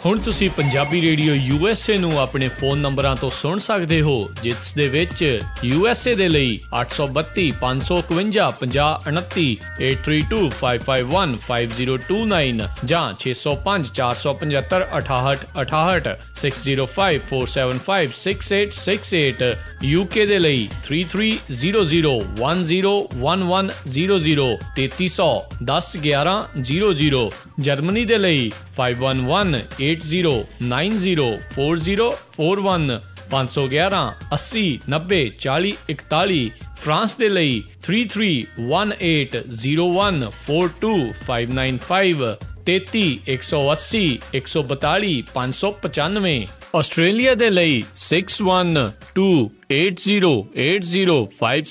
ਹੁਣ ਤੁਸੀਂ Punjabi radio USA ਨੂੰ ਆਪਣੇ ਫੋਨ ਨੰਬਰਾਂ ਤੋਂ ਸੁਣ ਸਕਦੇ ਹੋ, ਜਿਸ ਦੇ ਵਿੱਚ USA ਦੇ ਲਈ 832 551 5029, 8325515029 ਜਾਂ 605 475 6868, 6054756868, UK ਦੇ ਲਈ 3300101100, 3300 ਜਰਮਨੀ ਦੇ ਲਈ 51180904041511 80 90 40 41, ਫਰਾਂਸ ਦੇ ਲਈ 3318014255, 33 180 142 595, ਆਸਟ੍ਰੇਲੀਆ ਦੇ ਲਈ 612080805601,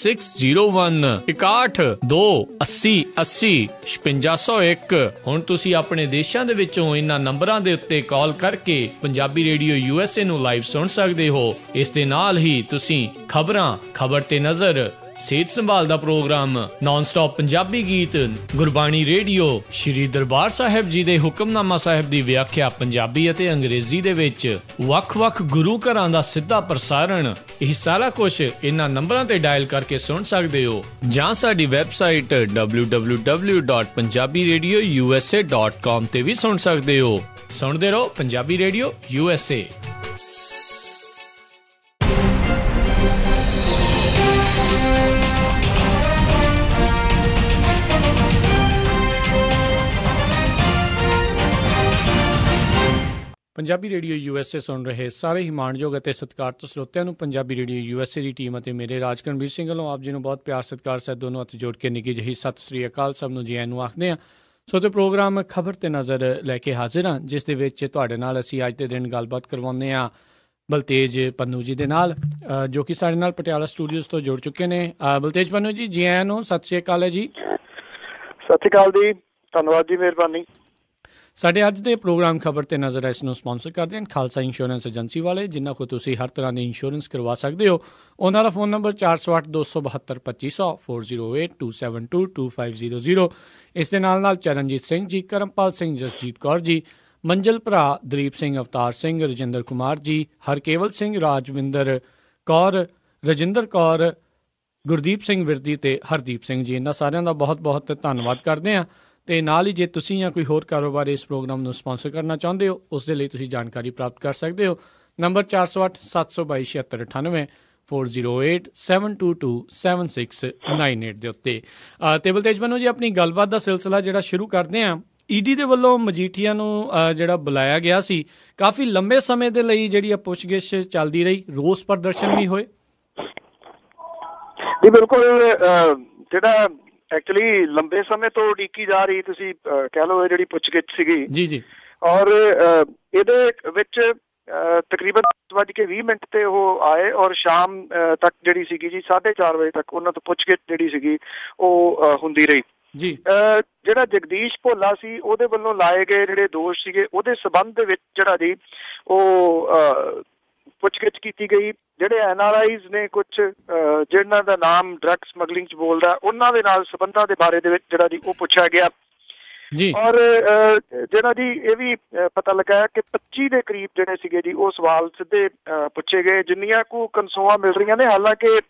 6128028080 ਹੁਣ ਤੁਸੀਂ ਆਪਣੇ ਦੇਸ਼ਾਂ ਦੇ ਵਿੱਚੋਂ ਇਹਨਾਂ ਨੰਬਰਾਂ ਦੇ ਉੱਤੇ ਕਾਲ ਕਰਕੇ ਪੰਜਾਬੀ ਰੇਡੀਓ USA ਨੂੰ ਲਾਈਵ ਸੁਣ ਸਕਦੇ ਹੋ। ਇਸ ਦੇ ਨਾਲ ਹੀ ਤੁਸੀਂ ਖਬਰ ਤੇ ਨਜ਼ਰ, ਸਿਹਤ ਸੰਭਾਲ ਦਾ ਪ੍ਰੋਗਰਾਮ, ਨਾਨ ਸਟਾਪ ਪੰਜਾਬੀ ਗੀਤ, ਗੁਰਬਾਣੀ ਰੇਡੀਓ, ਸ਼੍ਰੀ ਦਰਬਾਰ ਸਾਹਿਬ ਜੀ ਦੇ ਹੁਕਮਨਾਮਾ ਸਾਹਿਬ ਦੀ ਵਿਆਖਿਆ ਪੰਜਾਬੀ ਅਤੇ ਅੰਗਰੇਜ਼ੀ ਦੇ ਵਿੱਚ, ਵੱਖ-ਵੱਖ ਗੁਰੂ ਘਰਾਂ ਦਾ ਸਿੱਧਾ ਪ੍ਰਸਾਰਣ, ਇਹ ਸਾਰਾ ਕੁਝ ਇਹਨਾਂ ਨੰਬਰਾਂ ਤੇ ਡਾਇਲ ਕਰਕੇ ਸੁਣ ਸਕਦੇ ਹੋ, ਜਾਂ ਸਾਡੀ ਵੈਬਸਾਈਟ www.punjabiradiousa.com ਤੇ ਵੀ ਸੁਣ ਸਕਦੇ ਹੋ। ਸੁਣਦੇ ਰਹੋ Punjabi radio USA। Punjabi radio USA ਸੁਣ ਰਹੇ ਸਾਰੇ ਹੀ ਮਾਣਯੋਗ ਅਤੇ ਸਤਿਕਾਰਤ ਸਰੋਤਿਆਂ ਨੂੰ ਪੰਜਾਬੀ ਰੇਡੀਓ USA ਦੀ ਟੀਮ ਅਤੇ ਮੇਰੇ ਰਾਜਕਰਨਵੀਰ ਸਿੰਘ ਵੱਲੋਂ ਆਪ ਜੀ ਨੂੰ ਬਹੁਤ ਪਿਆਰ ਸਤਿਕਾਰ ਸਹਿਤ ਦੋਨੋਂ ਹੱਥ ਜੋੜ ਕੇ ਨਿੱਘੀ ਜਿਹੀ ਸਤਿ ਸ੍ਰੀ ਅਕਾਲ ਸਭ ਨੂੰ ਜੀ ਆਇਆਂ ਨੂੰ ਆਖਦੇ ਹਾਂ। ਸੋ ਤੇ ਪ੍ਰੋਗਰਾਮ ਖਬਰ ਤੇ ਨਜ਼ਰ ਲੈ ਕੇ ਹਾਜ਼ਰ ਹਾਂ, ਜਿਸ ਦੇ ਵਿੱਚ ਤੁਹਾਡੇ ਨਾਲ ਅਸੀਂ ਅੱਜ ਦੇ ਦਿਨ ਗੱਲਬਾਤ ਕਰਵਾਉਂਦੇ ਹਾਂ ਬਲਤੇਜ ਪੰਨੂ ਜੀ ਦੇ ਨਾਲ, ਜੋ ਕਿ ਸਾਡੇ ਨਾਲ ਪਟਿਆਲਾ ਸਟੂਡੀਓਜ਼ ਤੋਂ ਜੁੜ ਚੁੱਕੇ ਨੇ। ਬਲਤੇਜ ਪੰਨੂ ਜੀ, ਜੀ ਆਇਆਂ ਨੂੰ, ਸਤਿ ਸ੍ਰੀ ਅਕਾਲ ਹੈ ਜੀ। ਸਤਿ ਸ੍ਰੀ ਅਕਾਲ ਜੀ, ਧੰਨਵਾਦ ਜੀ, ਮਿਹਰਬਾਨੀ। ਸਾਡੇ ਅੱਜ ਦੇ ਪ੍ਰੋਗਰਾਮ ਖਬਰ ਤੇ ਨਜ਼ਰ ਇਸ ਨੂੰ ਸਪਾਂਸਰ ਕਰਦੇ ਹਨ ਖਾਲਸਾ ਇੰਸ਼ੋਰੈਂਸ ਏਜੰਸੀ ਵਾਲੇ, ਜਿਨ੍ਹਾਂ ਕੋਲ ਤੁਸੀਂ ਹਰ ਤਰ੍ਹਾਂ ਦੀ ਇੰਸ਼ੋਰੈਂਸ ਕਰਵਾ ਸਕਦੇ ਹੋ। ਉਹਨਾਂ ਦਾ ਫੋਨ ਨੰਬਰ 4082722500, 4082722500। ਇਸ ਦੇ ਨਾਲ ਚਰਨਜੀਤ ਸਿੰਘ ਜੀ, ਕਰਮਪਾਲ ਸਿੰਘ, ਜਸਜੀਤ ਕੌਰ ਜੀ, ਮੰਜਲ ਭਰਾ, ਦਲੀਪ ਸਿੰਘ, ਅਵਤਾਰ ਸਿੰਘ, ਰਜਿੰਦਰ ਕੁਮਾਰ ਜੀ, ਹਰਕੇਵਲ ਸਿੰਘ, ਰਾਜਵਿੰਦਰ ਕੌਰ, ਰਜਿੰਦਰ ਕੌਰ, ਗੁਰਦੀਪ ਸਿੰਘ ਵਿਰਦੀ ਤੇ ਹਰਦੀਪ ਸਿੰਘ ਜੀ, ਇਹਨਾਂ ਸਾਰਿਆਂ ਦਾ ਬਹੁਤ ਬਹੁਤ ਧੰਨਵਾਦ ਕਰਦੇ ਹਾਂ। ਅਤੇ ਨਾਲ ਹੀ ਜੇ ਤੁਸੀਂ ਜਾਂ ਕੋਈ ਹੋਰ ਕਾਰੋਬਾਰ ਇਸ ਪ੍ਰੋਗਰਾਮ ਨੂੰ ਸਪਾਂਸਰ ਕਰਨਾ ਚਾਹੁੰਦੇ ਹੋ, ਉਸ ਦੇ ਲਈ ਤੁਸੀਂ ਜਾਣਕਾਰੀ ਪ੍ਰਾਪਤ ਕਰ ਸਕਦੇ ਹੋ। ਨੰਬਰ 4087227698, 4087227698 ਦੇ ਉੱਤੇ। ਤੇ ਬਲਤੇਜ ਪੰਨੂ ਜੀ, ਆਪਣੀ ਗੱਲਬਾਤ ਦਾ ਸਿਲਸਿਲਾ ਜਿਹੜਾ ਸ਼ੁਰੂ ਕਰਦੇ ਹਾਂ, ED ਦੇ ਵੱਲੋਂ ਮਜੀਠੀਆ ਨੂੰ ਜਿਹੜਾ ਬੁਲਾਇਆ ਗਿਆ ਸੀ, ਕਾਫੀ ਲੰਬੇ ਸਮੇਂ ਦੇ ਲਈ ਜਿਹੜੀ ਪੁੱਛਗਿੱਛ ਚੱਲਦੀ ਰਹੀ, ਰੋਸ ਪ੍ਰਦਰਸ਼ਨ ਵੀ ਹੋਏ। ਜੀ ਬਿਲਕੁਲ, ਜਿਹੜਾ ਐਕਚੁਅਲੀ ਲੰਬੇ ਸਮੇਂ ਤੋਂ ਉਡੀਕੀ ਜਾ ਰਹੀ, ਤੁਸੀਂ ਕਹਿ ਲਓ, ਜਿਹੜੀ ਪੁੱਛਗਿੱਛ ਸੀਗੀ ਜੀ ਜੀ, ਔਰ ਇਹਦੇ ਵਿੱਚ ਤਕਰੀਬਨ 10:20 ਤੇ ਉਹ ਆਏ ਔਰ ਸ਼ਾਮ ਤੱਕ ਜਿਹੜੀ ਸੀਗੀ ਜੀ 4:30 ਵਜੇ ਤੱਕ ਉਹਨਾਂ ਤੋਂ ਪੁੱਛਗਿੱਛ ਜਿਹੜੀ ਸੀਗੀ ਉਹ ਹੁੰਦੀ ਰਹੀ ਜੀ। ਜਿਹੜਾ ਜਗਦੀਸ਼ ਭੋਲਾ ਸੀ, ਉਹਦੇ ਵੱਲੋਂ ਲਾਏ ਗਏ ਜਿਹੜੇ ਦੋਸ਼ ਸੀਗੇ, ਉਹਦੇ ਸਬੰਧ ਦੇ ਵਿੱਚ ਜਿਹੜਾ ਜੀ ਉਹ ਪੁੱਛਗਿੱਛ ਕੀਤੀ ਗਈ। ਜਿਹੜੇ NRIs ਨੇ ਕੁਛ, ਜਿਹਨਾਂ ਦਾ ਨਾਮ ਡਰੱਗ ਸਮਗਲਿੰਗ 'ਚ ਬੋਲਦਾ, ਉਹਨਾਂ ਦੇ ਨਾਲ ਸਬੰਧਾਂ ਦੇ ਬਾਰੇ ਦੇ ਵਿੱਚ ਜਿਹੜਾ ਜੀ ਉਹ ਪੁੱਛਿਆ ਗਿਆ ਜੀ। ਔਰ ਜਿਹੜਾ ਜੀ ਇਹ ਵੀ ਪਤਾ ਲੱਗਾ ਕਿ 25 ਦੇ ਕਰੀਬ ਜਿਹੜੇ ਸੀਗੇ ਜੀ ਉਹ ਸਵਾਲ ਸਿੱਧੇ ਪੁੱਛੇ ਗਏ, ਜਿੰਨੀਆਂ ਕੁ ਕਨਸੋਆਂ ਮਿਲ ਰਹੀਆਂ ਨੇ। ਹਾਲਾਂਕਿ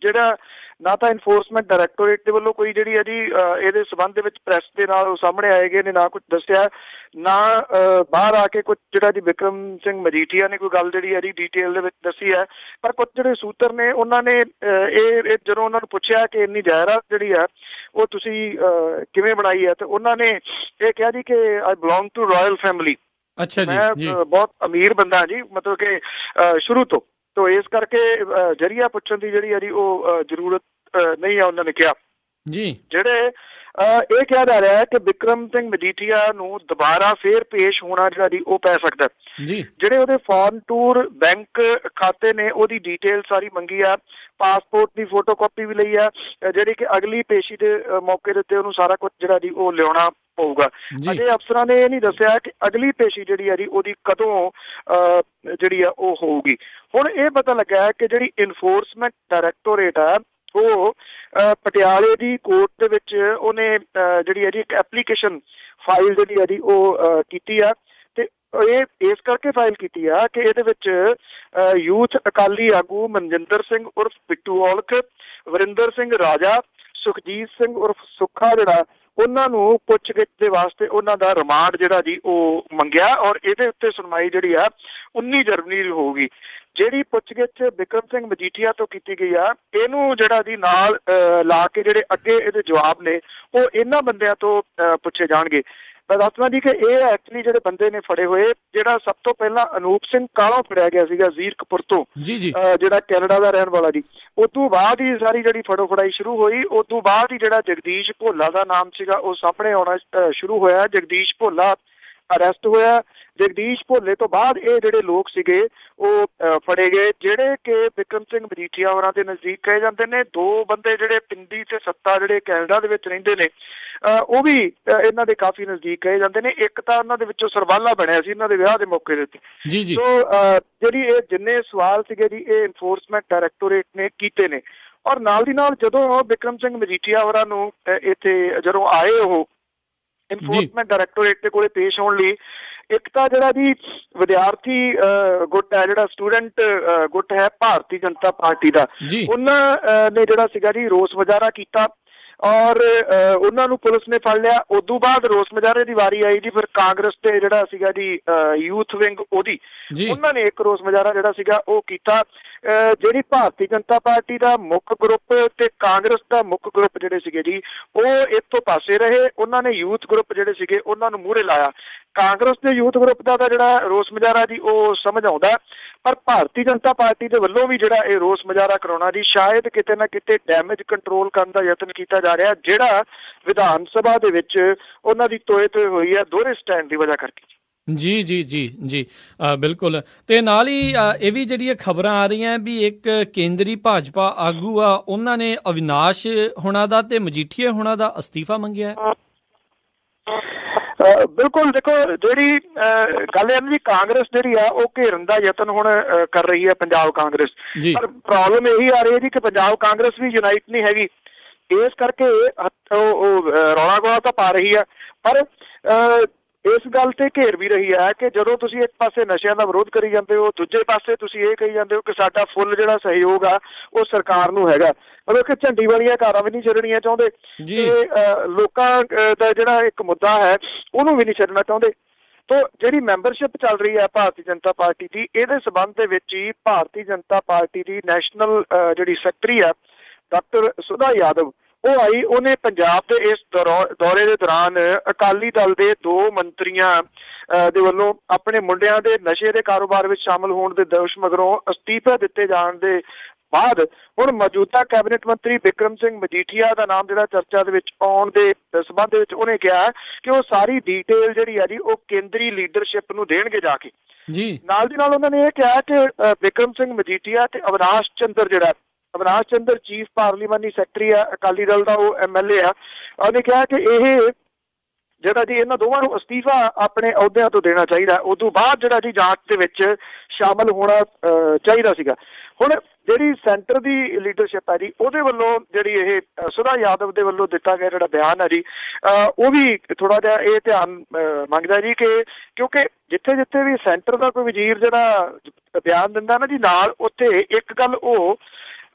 ਜਿਹੜਾ ਨਾ ਤਾਂ ਇਨਫੋਰਸਮੈਂਟ ਡਾਇਰੈਕਟੋਰੇਟ ਦੇ ਵੱਲੋਂ ਕੋਈ ਜਿਹੜੀ ਹੈ ਜੀ ਇਹਦੇ ਸੰਬੰਧ ਦੇ ਵਿੱਚ ਪ੍ਰੈਸ ਦੇ ਨਾਲ ਉਹ ਸਾਹਮਣੇ ਆਏ ਗਏ ਨੇ, ਨਾ ਕੁਛ ਦੱਸਿਆ, ਨਾ ਬਾਹਰ ਆ ਕੇ ਕੁਛ ਜਿਹੜਾ ਜੀ ਬਿਕਰਮ ਸਿੰਘ ਮਜੀਠੀਆ ਨੇ ਕੋਈ ਗੱਲ ਜਿਹੜੀ ਹੈ ਜੀ ਡਿਟੇਲ ਦੇ ਵਿੱਚ ਦੱਸੀ ਹੈ। ਪਰ ਕੁਛ ਜਿਹੜੇ ਸੂਤਰ ਨੇ, ਉਹਨਾਂ ਨੇ ਇਹ ਜਦੋਂ ਉਹਨਾਂ ਨੂੰ ਪੁੱਛਿਆ ਕਿ ਇੰਨੀ ਜਾਇਦਾਦ ਜਿਹੜੀ ਹੈ ਉਹ ਤੁਸੀਂ ਕਿਵੇਂ ਬਣਾਈ ਹੈ, ਤੇ ਉਹਨਾਂ ਨੇ ਇਹ ਕਿਹਾ ਜੀ ਕਿ ਆਈ ਬਿਲੋਂਗ ਟੂ ਰਾਇਲ ਫੈਮਿਲੀ। ਅੱਛਾ ਜੀ, ਮੈਂ ਬਹੁਤ ਅਮੀਰ ਬੰਦਾ ਜੀ, ਮਤਲਬ ਕਿ ਸ਼ੁਰੂ ਤੋਂ, ਤੋ ਇਸ ਕਰਕੇ ਜ਼ਰੀਆ ਪੁੱਛਣ ਦੀ ਜਿਹੜੀ ਹੈ ਜੀ ਉਹ ਜ਼ਰੂਰਤ ਨਹੀਂ ਹੈ, ਉਹਨਾਂ ਨੇ ਕਿਹਾ ਜੀ। ਜਿਹੜੇ ਇਹ ਕਿਹਾ ਜਾ ਰਿਹਾ ਹੈ ਕਿ ਬਿਕਰਮ ਸਿੰਘ ਮਜੀਠੀਆ ਨੂੰ ਦੁਬਾਰਾ ਫੇਰ ਪੇਸ਼ ਹੋਣਾ ਜਿਹੜਾ ਜੀ ਉਹ ਪੈ ਸਕਦਾ ਜੀ। ਜਿਹੜੇ ਉਹਦੇ ਫੋਰਨ ਟੂਰ ਬੈਂਕ ਖਾਤੇ ਨੇ, ਉਹਦੀ ਡਿਟੇਲ ਸਾਰੀ ਮੰਗੀ ਆ, ਪਾਸਪੋਰਟ ਦੀ ਫੋਟੋ ਕਾਪੀ ਵੀ ਲਈ ਆ, ਜਿਹੜੀ ਕਿ ਅਗਲੀ ਪੇਸ਼ੀ ਦੇ ਮੌਕੇ ਦੇ ਉੱਤੇ ਉਹਨੂੰ ਸਾਰਾ ਕੁਛ ਜਿਹੜਾ ਜੀ ਉਹ ਲਿਆਉਣਾ ਪਊਗਾ। ਅਜੇ ਅਫਸਰਾਂ ਨੇ ਇਹ ਨਹੀਂ ਦੱਸਿਆ ਕਿ ਅਗਲੀ ਪੇਸ਼ੀ ਜਿਹੜੀ ਆ ਜੀ ਉਹਦੀ ਕਦੋਂ ਜਿਹੜੀ ਆ ਉਹ ਹੋਊਗੀ। ਹੁਣ ਇਹ ਪਤਾ ਲੱਗਾ ਕਿ ਜਿਹੜੀ ਇਨਫੋਰਸਮੈਂਟ ਡਾਇਰੈਕਟੋਰੇਟ ਆ ਉਹ ਪਟਿਆਲੇ ਦੀ ਕੋਰਟ ਦੇ ਵਿੱਚ ਉਹਨੇ ਜਿਹੜੀ ਹੈ ਜੀ ਇੱਕ ਐਪਲੀਕੇਸ਼ਨ ਫਾਈਲ ਜਿਹੜੀ ਹੈ ਜੀ ਉਹ ਕੀਤੀ ਆ, ਤੇ ਇਹ ਇਸ ਕਰਕੇ ਫਾਈਲ ਕੀਤੀ ਆ ਕਿ ਇਹਦੇ ਵਿੱਚ ਯੂਥ ਅਕਾਲੀ ਆਗੂ ਮਨਜਿੰਦਰ ਸਿੰਘ ਉਰਫ ਬਿੱਟੂ ਔਲਖ, ਵਰਿੰਦਰ ਸਿੰਘ ਰਾਜਾ, ਸੁਖਜੀਤ ਸਿੰਘ ਉਰਫ ਸੁੱਖਾ ਜਿਹੜਾ ਉਹਨਾਂ ਨੂੰ ਪੁੱਛਗਿੱਛ ਦੇ ਵਾਸਤੇ ਉਹਨਾਂ ਦਾ ਰਿਮਾਂਡ ਜਿਹੜਾ ਜੀ ਉਹ ਮੰਗਿਆ ਔਰ ਇਹਦੇ ਉੱਤੇ ਸੁਣਵਾਈ ਜਿਹੜੀ ਆ 19 ਜਨਵਰੀ ਨੂੰ ਹੋਊਗੀ। ਜਿਹੜੀ ਪੁੱਛਗਿੱਛ ਬਿਕਰਮ ਸਿੰਘ ਮਜੀਠੀਆ ਤੋਂ ਕੀਤੀ ਗਈ ਆ ਇਹਨੂੰ ਜਿਹੜਾ ਜੀ ਨਾਲ ਲਾ ਕੇ ਜਿਹੜੇ ਅੱਗੇ ਇਹਦੇ ਜਵਾਬ ਨੇ ਉਹ ਇਹਨਾਂ ਬੰਦਿਆਂ ਤੋਂ ਪੁੱਛੇ ਜਾਣਗੇ। ਮੈਂ ਦੱਸਦਾ ਜੀ ਕਿ ਇਹ ਐਕਚੁਅਲੀ ਜਿਹੜੇ ਬੰਦੇ ਨੇ ਫੜੇ ਹੋਏ, ਜਿਹੜਾ ਸਭ ਤੋਂ ਪਹਿਲਾਂ ਅਨੂਪ ਸਿੰਘ ਕਾਲੋਂ ਫੜਿਆ ਗਿਆ ਸੀਗਾ ਜ਼ੀਰਕਪੁਰ ਤੋਂ, ਜਿਹੜਾ ਕੈਨੇਡਾ ਦਾ ਰਹਿਣ ਵਾਲਾ ਜੀ। ਉਸ ਤੋਂ ਬਾਅਦ ਹੀ ਸਾਰੀ ਜਿਹੜੀ ਫੜੋ ਫੜਾਈ ਸ਼ੁਰੂ ਹੋਈ। ਉਸ ਤੋਂ ਬਾਅਦ ਹੀ ਜਿਹੜਾ ਜਗਦੀਸ਼ ਭੋਲਾ ਦਾ ਨਾਮ ਸੀਗਾ ਉਹ ਸਾਹਮਣੇ ਆਉਣਾ ਸ਼ੁਰੂ ਹੋਇਆ। ਜਗਦੀਸ਼ ਭੋਲਾ ਅਰੈਸਟ ਹੋਇਆ। ਜਗਦੀਸ਼ ਭੋਲੇ ਤੋਂ ਬਾਅਦ ਇਹ ਜਿਹੜੇ ਲੋਕ ਸੀਗੇ ਉਹ ਫੜੇ ਗਏ, ਜਿਹੜੇ ਕਿ ਬਿਕਰਮ ਸਿੰਘ ਮਜੀਠੀਆ ਹੋਰਾਂ ਦੇ ਨਜ਼ਦੀਕ ਕਹੇ ਜਾਂਦੇ ਨੇ। ਦੋ ਬੰਦੇ ਜਿਹੜੇ ਪਿੰਡੀ ਤੇ ਸੱਤਾ ਜਿਹੜੇ ਕੈਨੇਡਾ ਦੇ ਵਿੱਚ ਰਹਿੰਦੇ ਨੇ ਉਹ ਵੀ ਇਹਨਾਂ ਦੇ ਕਾਫੀ ਨਜ਼ਦੀਕ ਕਹੇ ਜਾਂਦੇ ਨੇ। ਇੱਕ ਤਾਂ ਉਹਨਾਂ ਦੇ ਵਿੱਚੋਂ ਸਰਵਾਲਾ ਬਣਿਆ ਸੀ ਇਹਨਾਂ ਦੇ ਵਿਆਹ ਦੇ ਮੌਕੇ ਦੇ ਉੱਤੇ। ਸੋ ਜਿਹੜੀ ਇਹ ਜਿੰਨੇ ਸਵਾਲ ਸੀਗੇ ਜੀ ਇਹ ਇਨਫੋਰਸਮੈਂਟ ਡਾਇਰੈਕਟੋਰੇਟ ਨੇ ਕੀਤੇ ਨੇ। ਔਰ ਨਾਲ ਦੀ ਨਾਲ ਜਦੋਂ ਬਿਕਰਮ ਸਿੰਘ ਮਜੀਠੀਆ ਹੋਰਾਂ ਨੂੰ ਇੱਥੇ ਜਦੋਂ ਆਏ ਉਹ ਇਨਫੋਰਸਮੈਂਟ ਡਾਇਰੈਕਟੋਰੇਟ ਦੇ ਕੋਲੇ ਪੇਸ਼ ਹੋਣ ਲਈ, ਇੱਕ ਤਾਂ ਜਿਹੜਾ ਜੀ ਵਿਦਿਆਰਥੀ ਗੁੱਟ ਹੈ, ਜਿਹੜਾ ਸਟੂਡੈਂਟ ਗੁੱਟ ਹੈ ਭਾਰਤੀ ਜਨਤਾ ਪਾਰਟੀ ਦਾ, ਉਹਨਾਂ ਨੇ ਜਿਹੜਾ ਸੀਗਾ ਜੀ ਰੋਸ ਮੁਜ਼ਾਹਰਾ ਕੀਤਾ ਔਰ ਉਹਨਾਂ ਨੂੰ ਪੁਲਿਸ ਨੇ ਫੜ ਲਿਆ। ਉਦੋਂ ਬਾਅਦ ਰੋਸ ਮੁਜ਼ਾਹਰੇ ਦੀ ਵਾਰੀ ਆਈ ਜੀ ਫਿਰ ਕਾਂਗਰਸ ਤੇ ਜਿਹੜਾ ਸੀਗਾ ਜੀ ਯੂਥ ਵਿੰਗ ਉਹਦੀ, ਉਹਨਾਂ ਨੇ ਇੱਕ ਰੋਸ ਮੁਜ਼ਾਹਰਾ ਜਿਹੜਾ ਸੀਗਾ ਉਹ ਕੀਤਾ। ਜਿਹੜੀ ਭਾਰਤੀ ਜਨਤਾ ਪਾਰਟੀ ਦਾ ਮੁੱਖ ਗਰੁੱਪ ਤੇ ਕਾਂਗਰਸ ਦਾ ਮੁੱਖ ਗਰੁੱਪ ਜਿਹੜੇ ਸੀਗੇ ਜੀ ਉਹ ਇੱਥੋਂ ਪਾਸੇ ਰਹੇ। ਉਹਨਾਂ ਨੇ ਯੂਥ ਗਰੁੱਪ ਜਿਹੜੇ ਸੀਗੇ ਉਹਨਾਂ ਨੂੰ ਮੂਹਰੇ ਲਾਇਆ। ਕਾਂਗਰਸ ਦੇ ਯੂਥ ਗਰੁੱਪ ਦਾ ਜਿਹੜਾ ਰੋਸ ਮੁਜ਼ਾਹਰਾ ਜੀ ਉਹ ਸਮਝ ਆਉਂਦਾ, ਪਰ ਭਾਰਤੀ ਜਨਤਾ ਪਾਰਟੀ ਦੇ ਵੱਲੋਂ ਵੀ ਜਿਹੜਾ ਇਹ ਰੋਸ ਮੁਜ਼ਾਹਰਾ ਕਰਾਉਣਾ ਜੀ ਸ਼ਾਇਦ ਕਿਤੇ ਨਾ ਕਿਤੇ ਡੈਮੇਜ ਕੰਟਰੋਲ ਕਰਨ ਦਾ ਯਤਨ ਕੀਤਾ ਜਾ ਰਿਹਾ, ਜਿਹੜਾ ਵਿਧਾਨ ਸਭਾ ਦੇ ਵਿੱਚ ਉਹਨਾਂ ਦੀ ਤੋਏ ਤੋਏ ਹੋਈ ਹੈ ਦੋਹਰੇ ਸਟੈਂਡ ਦੀ ਵਜ੍ਹਾ ਕਰਕੇ। ਜੀ ਬਿਲਕੁਲ। ਤੇ ਨਾਲ ਹੀ ਇਹ ਵੀ ਜਿਹੜੀਆਂ ਖਬਰਾਂ ਆ ਰਹੀਆਂ ਵੀ ਇੱਕ ਕੇਂਦਰੀ ਭਾਜਪਾ ਆਗੂ ਆ ਉਹਨਾਂ ਨੇ ਅਵਿਨਾਸ਼ ਹੋਣਾ ਦਾ ਤੇ ਮਜੀਠੀਆ ਹੋਣਾ ਦਾ ਅਸਤੀਫਾ ਮੰਗਿਆ। ਬਿਲਕੁਲ, ਦੇਖੋ ਜਿਹੜੀ ਗੱਲ ਹੈ ਜੀ ਕਾਂਗਰਸ ਜਿਹੜੀ ਆ ਉਹ ਘੇਰਨ ਦਾ ਯਤਨ ਹੁਣ ਕਰ ਰਹੀ ਹੈ ਪੰਜਾਬ ਕਾਂਗਰਸ, ਪਰ ਪ੍ਰੋਬਲਮ ਇਹੀ ਆ ਰਹੀ ਹੈ ਜੀ ਕਿ ਪੰਜਾਬ ਕਾਂਗਰਸ ਵੀ ਯੂਨਾਈਟ ਨਹੀਂ ਹੈਗੀ। ਇਸ ਕਰਕੇ ਉਹ ਰੌਲਾ ਗੋਲਾ ਤਾਂ ਪਾ ਰਹੀ ਹੈ, ਪਰ ਇਸ ਗੱਲ ਤੇ ਘੇਰ ਵੀ ਰਹੀ ਹੈ ਕਿ ਜਦੋਂ ਤੁਸੀਂ ਇੱਕ ਪਾਸੇ ਨਸ਼ਿਆਂ ਦਾ ਵਿਰੋਧ ਕਰੀ ਜਾਂਦੇ ਹੋ, ਦੂਜੇ ਪਾਸੇ ਤੁਸੀਂ ਇਹ ਕਹੀ ਜਾਂਦੇ ਹੋ ਕਿ ਸਾਡਾ ਫੁੱਲ ਜਿਹੜਾ ਸਹਿਯੋਗ ਆ ਉਹ ਸਰਕਾਰ ਨੂੰ ਹੈਗਾ। ਮਤਲਬ ਕਿ ਝੰਡੀ ਵਾਲੀਆਂ ਕਾਰਾਂ ਵੀ ਨਹੀਂ ਛੱਡਣੀਆਂ ਚਾਹੁੰਦੇ ਤੇ ਲੋਕਾਂ ਦਾ ਜਿਹੜਾ ਇੱਕ ਮੁੱਦਾ ਹੈ ਉਹਨੂੰ ਵੀ ਨਹੀਂ ਛੱਡਣਾ ਚਾਹੁੰਦੇ। ਤੋ ਜਿਹੜੀ ਮੈਂਬਰਸ਼ਿਪ ਚੱਲ ਰਹੀ ਹੈ ਭਾਰਤੀ ਜਨਤਾ ਪਾਰਟੀ ਦੀ, ਇਹਦੇ ਸਬੰਧ ਦੇ ਵਿੱਚ ਹੀ ਭਾਰਤੀ ਜਨਤਾ ਪਾਰਟੀ ਦੀ ਨੈਸ਼ਨਲ ਜਿਹੜੀ ਸੈਕਟਰੀ ਆ ਡਾਕਟਰ ਸੁਧਾ ਯਾਦਵ ਉਹ ਆਈ। ਉਹਨੇ ਪੰਜਾਬ ਦੇ ਇਸ ਦੌਰੇ ਦੇ ਦੌਰਾਨ ਅਕਾਲੀ ਦਲ ਦੇ 2 ਮੰਤਰੀਆਂ ਦੇ ਵੱਲੋਂ ਆਪਣੇ ਮੁੰਡਿਆਂ ਦੇ ਨਸ਼ੇ ਦੇ ਕਾਰੋਬਾਰ ਵਿੱਚ ਸ਼ਾਮਲ ਹੋਣ ਦੇ ਦੋਸ਼ ਮਗਰੋਂ ਅਸਤੀਫੇ ਦਿੱਤੇ ਜਾਣ ਦੇ ਬਾਅਦ ਹੁਣ ਮੌਜੂਦਾ ਕੈਬਨਿਟ ਮੰਤਰੀ ਬਿਕਰਮ ਸਿੰਘ ਮਜੀਠੀਆ ਦਾ ਨਾਮ ਜਿਹੜਾ ਚਰਚਾ ਦੇ ਵਿੱਚ ਆਉਣ ਦੇ ਸਬੰਧ ਦੇ ਵਿੱਚ ਉਹਨੇ ਕਿਹਾ ਕਿ ਉਹ ਸਾਰੀ ਡੀਟੇਲ ਜਿਹੜੀ ਆ ਜੀ ਉਹ ਕੇਂਦਰੀ ਲੀਡਰਸ਼ਿਪ ਨੂੰ ਦੇਣਗੇ ਜਾ ਕੇ। ਨਾਲ ਦੀ ਨਾਲ ਉਹਨਾਂ ਨੇ ਇਹ ਕਿਹਾ ਕਿ ਬਿਕਰਮ ਸਿੰਘ ਮਜੀਠੀਆ ਤੇ ਅਵਿਨਾਸ਼ ਚੰਦਰ ਜਿਹੜਾ ਅਵਿਨਾਸ਼ ਚੰਦਰ ਚੀਫ ਪਾਰਲੀਮਾਨੀ ਸੈਕਟਰੀ ਆ ਅਕਾਲੀ ਦਲ ਦਾ, ਉਹ MLA ਆ, ਉਹਨੇ ਕਿਹਾ ਕਿ ਇਹ ਜਿਹੜਾ ਜੀ ਇਹਨਾਂ ਦੋਵਾਂ ਨੂੰ ਅਸਤੀਫਾ ਆਪਣੇ ਅਹੁਦਿਆਂ ਤੋਂ ਦੇਣਾ ਚਾਹੀਦਾ। ਉਦੋਂ ਬਾਅਦ ਜਿਹੜਾ ਜੀ ਜਾਂਚ ਦੇ ਵਿੱਚ ਸ਼ਾਮਲ ਹੋਣਾ ਚਾਹੀਦਾ ਸੀਗਾ। ਹੁਣ ਜਿਹੜੀ ਸੈਂਟਰ ਦੀ ਲੀਡਰਸ਼ਿਪ ਹੈ ਜੀ ਉਹਦੇ ਵੱਲੋਂ ਜਿਹੜੀ ਇਹ ਸੁਧਾ ਯਾਦਵ ਦੇ ਵੱਲੋਂ ਦਿੱਤਾ ਗਿਆ ਜਿਹੜਾ ਬਿਆਨ ਹੈ ਜੀ ਉਹ ਵੀ ਥੋੜਾ ਜਿਹਾ ਇਹ ਧਿਆਨ ਮੰਗਦਾ ਜੀ ਕਿ ਕਿਉਂਕਿ ਜਿੱਥੇ ਜਿੱਥੇ ਵੀ ਸੈਂਟਰ ਦਾ ਕੋਈ ਵਜ਼ੀਰ ਜਿਹੜਾ ਬਿਆਨ ਦਿੰਦਾ ਨਾ ਜੀ ਨਾਲ ਉੱਥੇ ਇੱਕ ਗੱਲ ਉਹ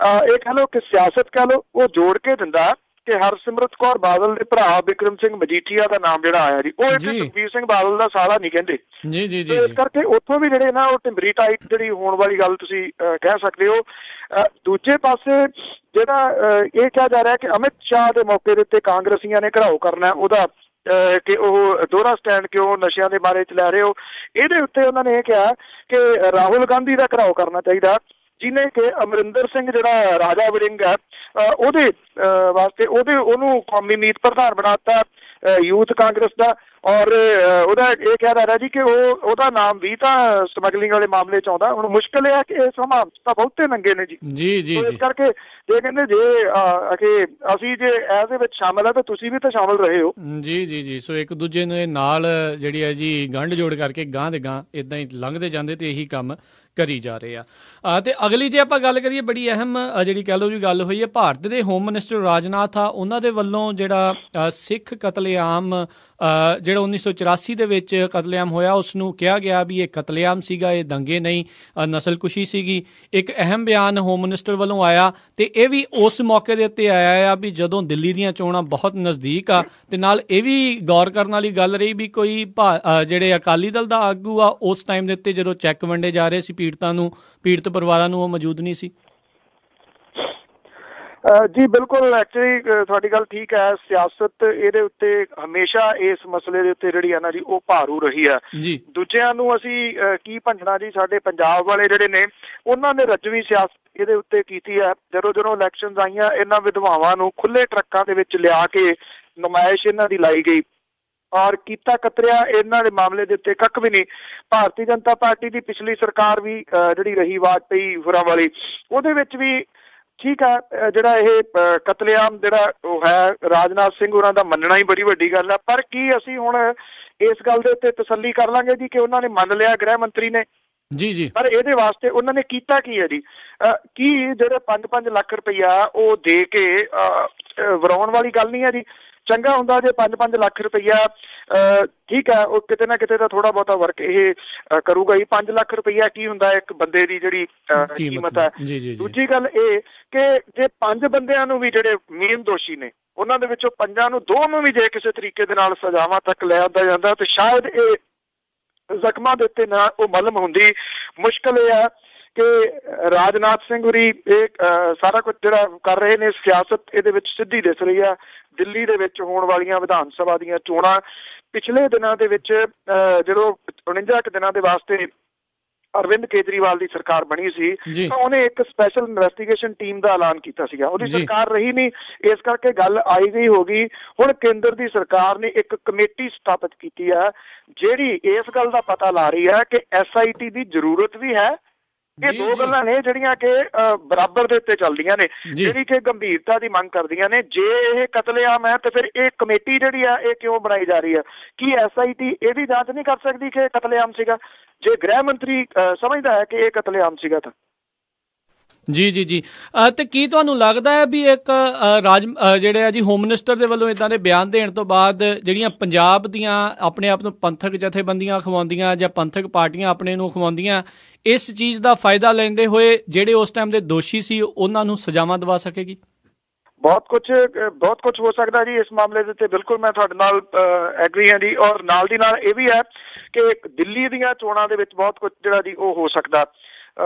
ਇਹ ਕਹਿ ਲਓ ਕਿ ਸਿਆਸਤ ਕਹਿ ਲਓ ਉਹ ਜੋੜ ਕੇ ਦਿੰਦਾ ਕਿ ਹਰਸਿਮਰਤ ਕੌਰ ਬਾਦਲ ਦੇ ਭਰਾ ਬਿਕਰਮ ਸਿੰਘ ਮਜੀਠੀਆ ਦਾ ਨਾਮ ਜਿਹੜਾ ਆਇਆ ਜੀ ਉਹ ਇੱਥੇ ਸੁਖਬੀਰ ਸਿੰਘ ਬਾਦਲ ਦਾ ਸਾਲਾ ਨਹੀਂ ਕਹਿੰਦੇ। ਇਸ ਕਰਕੇ ਉੱਥੋਂ ਵੀ ਜਿਹੜੇ ਨਾ ਉਹ ਟਿੰਬਰੀ ਟਾਈਪ ਜਿਹੜੀ ਹੋਣ ਵਾਲੀ ਗੱਲ ਤੁਸੀਂ ਕਹਿ ਸਕਦੇ ਹੋ। ਦੂਜੇ ਪਾਸੇ ਜਿਹੜਾ ਇਹ ਕਿਹਾ ਜਾ ਰਿਹਾ ਕਿ ਅਮਿਤ ਸ਼ਾਹ ਦੇ ਮੌਕੇ ਦੇ ਉੱਤੇ ਕਾਂਗਰਸੀਆਂ ਨੇ ਘਿਰਾਓ ਕਰਨਾ ਉਹਦਾ ਕਿ ਉਹ ਦੋਹਰਾ ਸਟੈਂਡ ਕਿਉਂ ਨਸ਼ਿਆਂ ਦੇ ਬਾਰੇ ਚ ਲੈ ਰਹੇ ਹੋ, ਇਹਦੇ ਉੱਤੇ ਉਹਨਾਂ ਨੇ ਇਹ ਕਿਹਾ ਕਿ ਰਾਹੁਲ ਗਾਂਧੀ ਦਾ ਘਿਰਾਓ ਕਰਨਾ ਚਾਹੀਦਾ, ਜਿਹਨੇ ਕਿ ਅਮਰਿੰਦਰ ਸਿੰਘ ਜਿਹੜਾ ਰਾਜਾ ਵੜਿੰਗ ਹੈ ਉਹਦੇ ਵਾਸਤੇ ਉਹਨੂੰ ਕੌਮੀ ਮੀਤ ਪ੍ਰਧਾਨ ਬਣਾਤਾ ਯੂਥ ਕਾਂਗਰਸ ਦਾ। ਔਰ ਉਹਦਾ ਇਹ ਕਿਹਾ ਜਾ ਰਿਹਾ ਜੀ ਕਿ ਉਹਦਾ ਨਾਮ ਵੀ ਤਾਂ ਸਮਗਲਿੰਗ ਵਾਲੇ ਮਾਮਲੇ ਚ ਆਉਂਦਾ। ਹੁਣ ਮੁਸ਼ਕਿਲ ਇਹ ਹੈ ਕਿ ਇਹ ਸਮਾਂ ਤਾਂ ਬਹੁਤੇ ਨੰਗੇ ਨੇ ਜੀ। ਇਸ ਕਰਕੇ ਜੇ ਕਹਿੰਦੇ ਜੇ ਅਸੀਂ ਜੇ ਇਹਦੇ ਵਿੱਚ ਸ਼ਾਮਲ ਹੈ ਤਾਂ ਤੁਸੀਂ ਵੀ ਤਾਂ ਸ਼ਾਮਲ ਰਹੇ ਹੋ। ਜੀ ਸੋ ਇੱਕ ਦੂਜੇ ਨੇ ਨਾਲ ਜਿਹੜੀ ਹੈ ਜੀ ਗੰਢ ਜੋੜ ਕਰਕੇ ਗਾਂਹ ਦੇ ਗਾਂਹ ਏਦਾਂ ਹੀ ਲੰਘਦੇ ਜਾਂਦੇ ਤੇ ਇਹੀ ਕੰਮ ਕਰੀ ਜਾ ਰਹੇ ਆ। ਤੇ ਅਗਲੀ ਜੇ ਆਪਾਂ ਗੱਲ ਕਰੀਏ ਬੜੀ ਅਹਿਮ ਜਿਹੜੀ ਕਹਿ ਲਓ ਜੀ ਗੱਲ ਹੋਈ ਹੈ ਭਾਰਤ ਦੇ ਹੋਮ ਮਿਨਿਸਟਰ ਰਾਜਨਾਥ ਆ ਉਹਨਾਂ ਦੇ ਵੱਲੋਂ ਜਿਹੜਾ ਸਿੱਖ ਕਤਲੇਆਮ ਜਿਹੜਾ 1984 ਦੇ ਵਿੱਚ ਕਤਲੇਆਮ ਹੋਇਆ ਉਸ ਨੂੰ ਕਿਹਾ ਗਿਆ ਵੀ ਇਹ ਕਤਲੇਆਮ ਸੀਗਾ, ਇਹ ਦੰਗੇ ਨਹੀਂ, ਨਸਲਕੁਸ਼ੀ ਸੀਗੀ। ਇੱਕ ਅਹਿਮ ਬਿਆਨ ਹੋਮ ਮਿਨਿਸਟਰ ਵੱਲੋਂ ਆਇਆ ਤੇ ਇਹ ਵੀ ਉਸ ਮੌਕੇ ਦੇ ਉੱਤੇ ਆਇਆ ਆ ਵੀ ਜਦੋਂ ਦਿੱਲੀ ਦੀਆਂ ਚੋਣਾਂ ਬਹੁਤ ਨਜ਼ਦੀਕ ਆ, ਤੇ ਨਾਲ ਇਹ ਵੀ ਗੌਰ ਕਰਨ ਵਾਲੀ ਗੱਲ ਰਹੀ ਵੀ ਕੋਈ ਜਿਹੜੇ ਅਕਾਲੀ ਦਲ ਦਾ ਆਗੂ ਆ ਉਸ ਟਾਈਮ ਦੇ ਉੱਤੇ ਜਦੋਂ ਚੈੱਕ ਵੰਡੇ ਜਾ ਰਹੇ ਸੀ ਪੀੜਤ ਪਰਿਵਾਰਾਂ ਨੂੰ, ਉਹ ਮੌਜੂਦ ਨਹੀਂ ਸੀ। ਜੀ ਬਿਲਕੁਲ, ਐਕਚੁਅਲੀ ਤੁਹਾਡੀ ਗੱਲ ਠੀਕ ਹੈ। ਸਿਆਸਤ ਇਹਦੇ ਉੱਤੇ ਹਮੇਸ਼ਾ ਇਸ ਮਸਲੇ ਦੇ ਉੱਤੇ ਜਿਹੜੀ ਹੈ ਨਾ ਜੀ ਉਹ ਭਾਰੂ ਰਹੀ ਹੈ। ਦੂਜਿਆਂ ਨੂੰ ਅਸੀਂ ਕੀ ਭੰਡਣਾ ਜੀ, ਸਾਡੇ ਪੰਜਾਬ ਵਾਲੇ ਜਿਹੜੇ ਨੇ ਉਹਨਾਂ ਨੇ ਰਜਵੀਂ ਸਿਆਸਤ ਇਹਦੇ ਉੱਤੇ ਕੀਤੀ ਹੈ। ਜਦੋਂ ਇਲੈਕਸ਼ਨਸ ਆਈਆਂ, ਇਹਨਾਂ ਵਿਧਵਾਵਾਂ ਨੂੰ ਖੁੱਲੇ ਟਰੱਕਾਂ ਦੇ ਵਿੱਚ ਲਿਆ ਕੇ ਨੁਮਾਇਸ਼ ਇਹਨਾਂ ਦੀ ਲਾਈ ਗਈ ਔਰ ਕੀਤਾ ਕਤਰਿਆ ਇਹਨਾਂ ਦੇ ਮਾਮਲੇ ਦੇ ਉੱਤੇ ਕੱਖ ਵੀ ਨਹੀਂ। ਭਾਰਤੀ ਜਨਤਾ ਪਾਰਟੀ ਦੀ ਪਿਛਲੀ ਸਰਕਾਰ ਵੀ ਜਿਹੜੀ ਰਹੀ ਵਾਜਪਾਈ ਹੁਰਾਂ ਵਾਲੀ, ਉਹਦੇ ਵਿੱਚ ਵੀ ਠੀਕ ਹੈ ਜਿਹੜਾ ਇਹ ਕਤਲੇਆਮ ਜਿਹੜਾ ਉਹ ਹੈ ਰਾਜਨਾਥ ਸਿੰਘ ਹੋਰਾਂ ਦਾ ਮੰਨਣਾ ਹੀ ਬੜੀ ਵੱਡੀ ਗੱਲ ਹੈ। ਪਰ ਕੀ ਅਸੀਂ ਹੁਣ ਇਸ ਗੱਲ ਦੇ ਉੱਤੇ ਤਸੱਲੀ ਕਰ ਲਾਂਗੇ ਜੀ ਕਿ ਉਹਨਾਂ ਨੇ ਮੰਨ ਲਿਆ, ਗ੍ਰਹਿ ਮੰਤਰੀ ਨੇ? ਜੀ। ਪਰ ਇਹਦੇ ਵਾਸਤੇ ਉਹਨਾਂ ਨੇ ਕੀਤਾ ਕੀ ਹੈ ਜੀ? ਕੀ ਜਿਹੜੇ 5-5 ਲੱਖ ਰੁਪਈਆ ਉਹ ਦੇ ਕੇ ਵਰਾਉਣ ਵਾਲੀ ਗੱਲ ਨਹੀਂ ਹੈ ਜੀ। ਚੰਗਾ ਹੁੰਦਾ ਜੇ 5-5 ਲੱਖ ਰੁਪਈਆ, ਠੀਕ ਹੈ, ਉਹ ਕਿਤੇ ਨਾ ਕਿਤੇ ਤਾਂ ਥੋੜਾ ਬਹੁਤਾ ਵਰਕ ਇਹ ਕਰੂਗਾ ਹੀ। 5 ਲੱਖ ਰੁਪਈਆ ਕੀ ਹੁੰਦਾ ਇੱਕ ਬੰਦੇ ਦੀ ਜਿਹੜੀ ਕੀਮਤ ਹੈ। ਦੂਜੀ ਗੱਲ ਇਹ ਕਿ ਜੇ 5 ਬੰਦਿਆਂ ਨੂੰ ਵੀ ਜਿਹੜੇ ਮੇਨ ਦੋਸ਼ੀ ਨੇ ਉਹਨਾਂ ਦੇ ਵਿੱਚੋਂ 5 ਨੂੰ, 2 ਨੂੰ ਵੀ ਜੇ ਕਿਸੇ ਤਰੀਕੇ ਦੇ ਨਾਲ ਸਜ਼ਾਵਾਂ ਤੱਕ ਲੈ ਆਉਂਦਾ ਜਾਂਦਾ ਤੇ ਸ਼ਾਇਦ ਇਹ ਜ਼ਖਮਾਂ ਦੇ ਉੱਤੇ ਨਾ ਉਹ ਮਲਮ ਹੁੰਦੀ। ਮੁਸ਼ਕਿਲ ਇਹ ਹੈ ਕਿ ਰਾਜਨਾਥ ਸਿੰਘ ਹੋਰੀ ਇਹ ਸਾਰਾ ਕੁਝ ਜਿਹੜਾ ਕਰ ਰਹੇ ਨੇ, ਸਿਆਸਤ ਇਹਦੇ ਵਿੱਚ ਸਿੱਧੀ ਦਿਸ ਰਹੀ ਆ। ਦਿੱਲੀ ਦੇ ਵਿੱਚ ਹੋਣ ਵਾਲੀਆਂ ਵਿਧਾਨ ਸਭਾ ਦੀਆਂ ਚੋਣਾਂ ਪਿਛਲੇ ਦਿਨਾਂ ਦੇ ਵਿੱਚ ਜਦੋਂ 49 ਦਿਨਾਂ ਦੇ ਵਾਸਤੇ ਅਰਵਿੰਦ ਕੇਜਰੀਵਾਲ ਦੀ ਸਰਕਾਰ ਬਣੀ ਸੀ ਤਾਂ ਉਹਨੇ ਇੱਕ ਸਪੈਸ਼ਲ ਇਨਵੈਸਟੀਗੇਸ਼ਨ ਟੀਮ ਦਾ ਐਲਾਨ ਕੀਤਾ ਸੀਗਾ। ਉਹਦੀ ਸਰਕਾਰ ਰਹੀ ਨਹੀਂ, ਇਸ ਕਰਕੇ ਗੱਲ ਆਈ ਗਈ ਹੋ ਗਈ। ਹੁਣ ਕੇਂਦਰ ਦੀ ਸਰਕਾਰ ਨੇ ਇੱਕ ਕਮੇਟੀ ਸਥਾਪਿਤ ਕੀਤੀ ਹੈ ਜਿਹੜੀ ਇਸ ਗੱਲ ਦਾ ਪਤਾ ਲਾ ਰਹੀ ਹੈ ਕਿ SIT ਦੀ ਜ਼ਰੂਰਤ ਵੀ ਹੈ। ਇਹ ਦੋ ਗੱਲਾਂ ਨੇ ਜਿਹੜੀਆਂ ਕਿ ਬਰਾਬਰ ਦੇ ਉੱਤੇ ਚੱਲਦੀਆਂ ਨੇ, ਜਿਹੜੀ ਕਿ ਗੰਭੀਰਤਾ ਦੀ ਮੰਗ ਕਰਦੀਆਂ ਨੇ। ਜੇ ਇਹ ਕਤਲੇਆਮ ਹੈ ਤੇ ਫਿਰ ਇਹ ਕਮੇਟੀ ਜਿਹੜੀ ਆ ਇਹ ਕਿਉਂ ਬਣਾਈ ਜਾ ਰਹੀ ਹੈ? ਕੀ SIT ਇਹ ਵੀ ਜਾਂਚ ਨਹੀਂ ਕਰ ਸਕਦੀ ਕਿ ਇਹ ਕਤਲੇਆਮ ਸੀਗਾ? ਜੇ ਗ੍ਰਹਿ ਮੰਤਰੀ ਸਮਝਦਾ ਹੈ ਕਿ ਇਹ ਕਤਲੇਆਮ ਸੀਗਾ ਤਾਂ ਜੀ। ਤੇ ਕੀ ਤੁਹਾਨੂੰ ਲੱਗਦਾ ਹੈ ਵੀ ਇੱਕ ਜਿਹੜੇ ਆ ਜੀ ਹੋਮ ਮਿਨਿਸਟਰ ਦੇ ਵੱਲੋਂ ਇਦਾਂ ਦੇ ਬਿਆਨ ਦੇਣ ਤੋਂ ਬਾਅਦ ਜਿਹੜੀਆਂ ਪੰਜਾਬ ਦੀਆਂ ਆਪਣੇ ਆਪ ਨੂੰ ਪੰਥਕ ਜਥੇਬੰਦੀਆਂ ਅਖਵਾਉਂਦੀਆਂ ਜਾਂ ਪੰਥਕ ਪਾਰਟੀਆਂ ਆਪਣੇ ਨੂੰ ਅਖਵਾਉਂਦੀਆਂ, ਇਸ ਚੀਜ਼ ਦਾ ਫਾਇਦਾ ਲੈਂਦੇ ਹੋਏ ਜਿਹੜੇ ਉਸ ਟਾਈਮ ਦੇ ਦੋਸ਼ੀ ਸੀ ਉਹਨਾਂ ਨੂੰ ਸਜ਼ਾਵਾਂ ਦਵਾ ਸਕੇਗੀ? ਬਹੁਤ ਕੁਝ ਹੋ ਸਕਦਾ ਜੀ ਇਸ ਮਾਮਲੇ ਦੇ ਉੱਤੇ। ਬਿਲਕੁਲ ਮੈਂ ਤੁਹਾਡੇ ਨਾਲ ਐਗਰੀ ਹਾਂ ਜੀ। ਔਰ ਨਾਲ ਦੀ ਨਾਲ ਇਹ ਵੀ ਹੈ ਕਿ ਦਿੱਲੀ ਦੀਆਂ ਚੋਣਾਂ ਦੇ ਵਿੱਚ ਬਹੁਤ ਕੁਝ ਜਿਹੜਾ ਜੀ ਉਹ ਹੋ ਸਕਦਾ,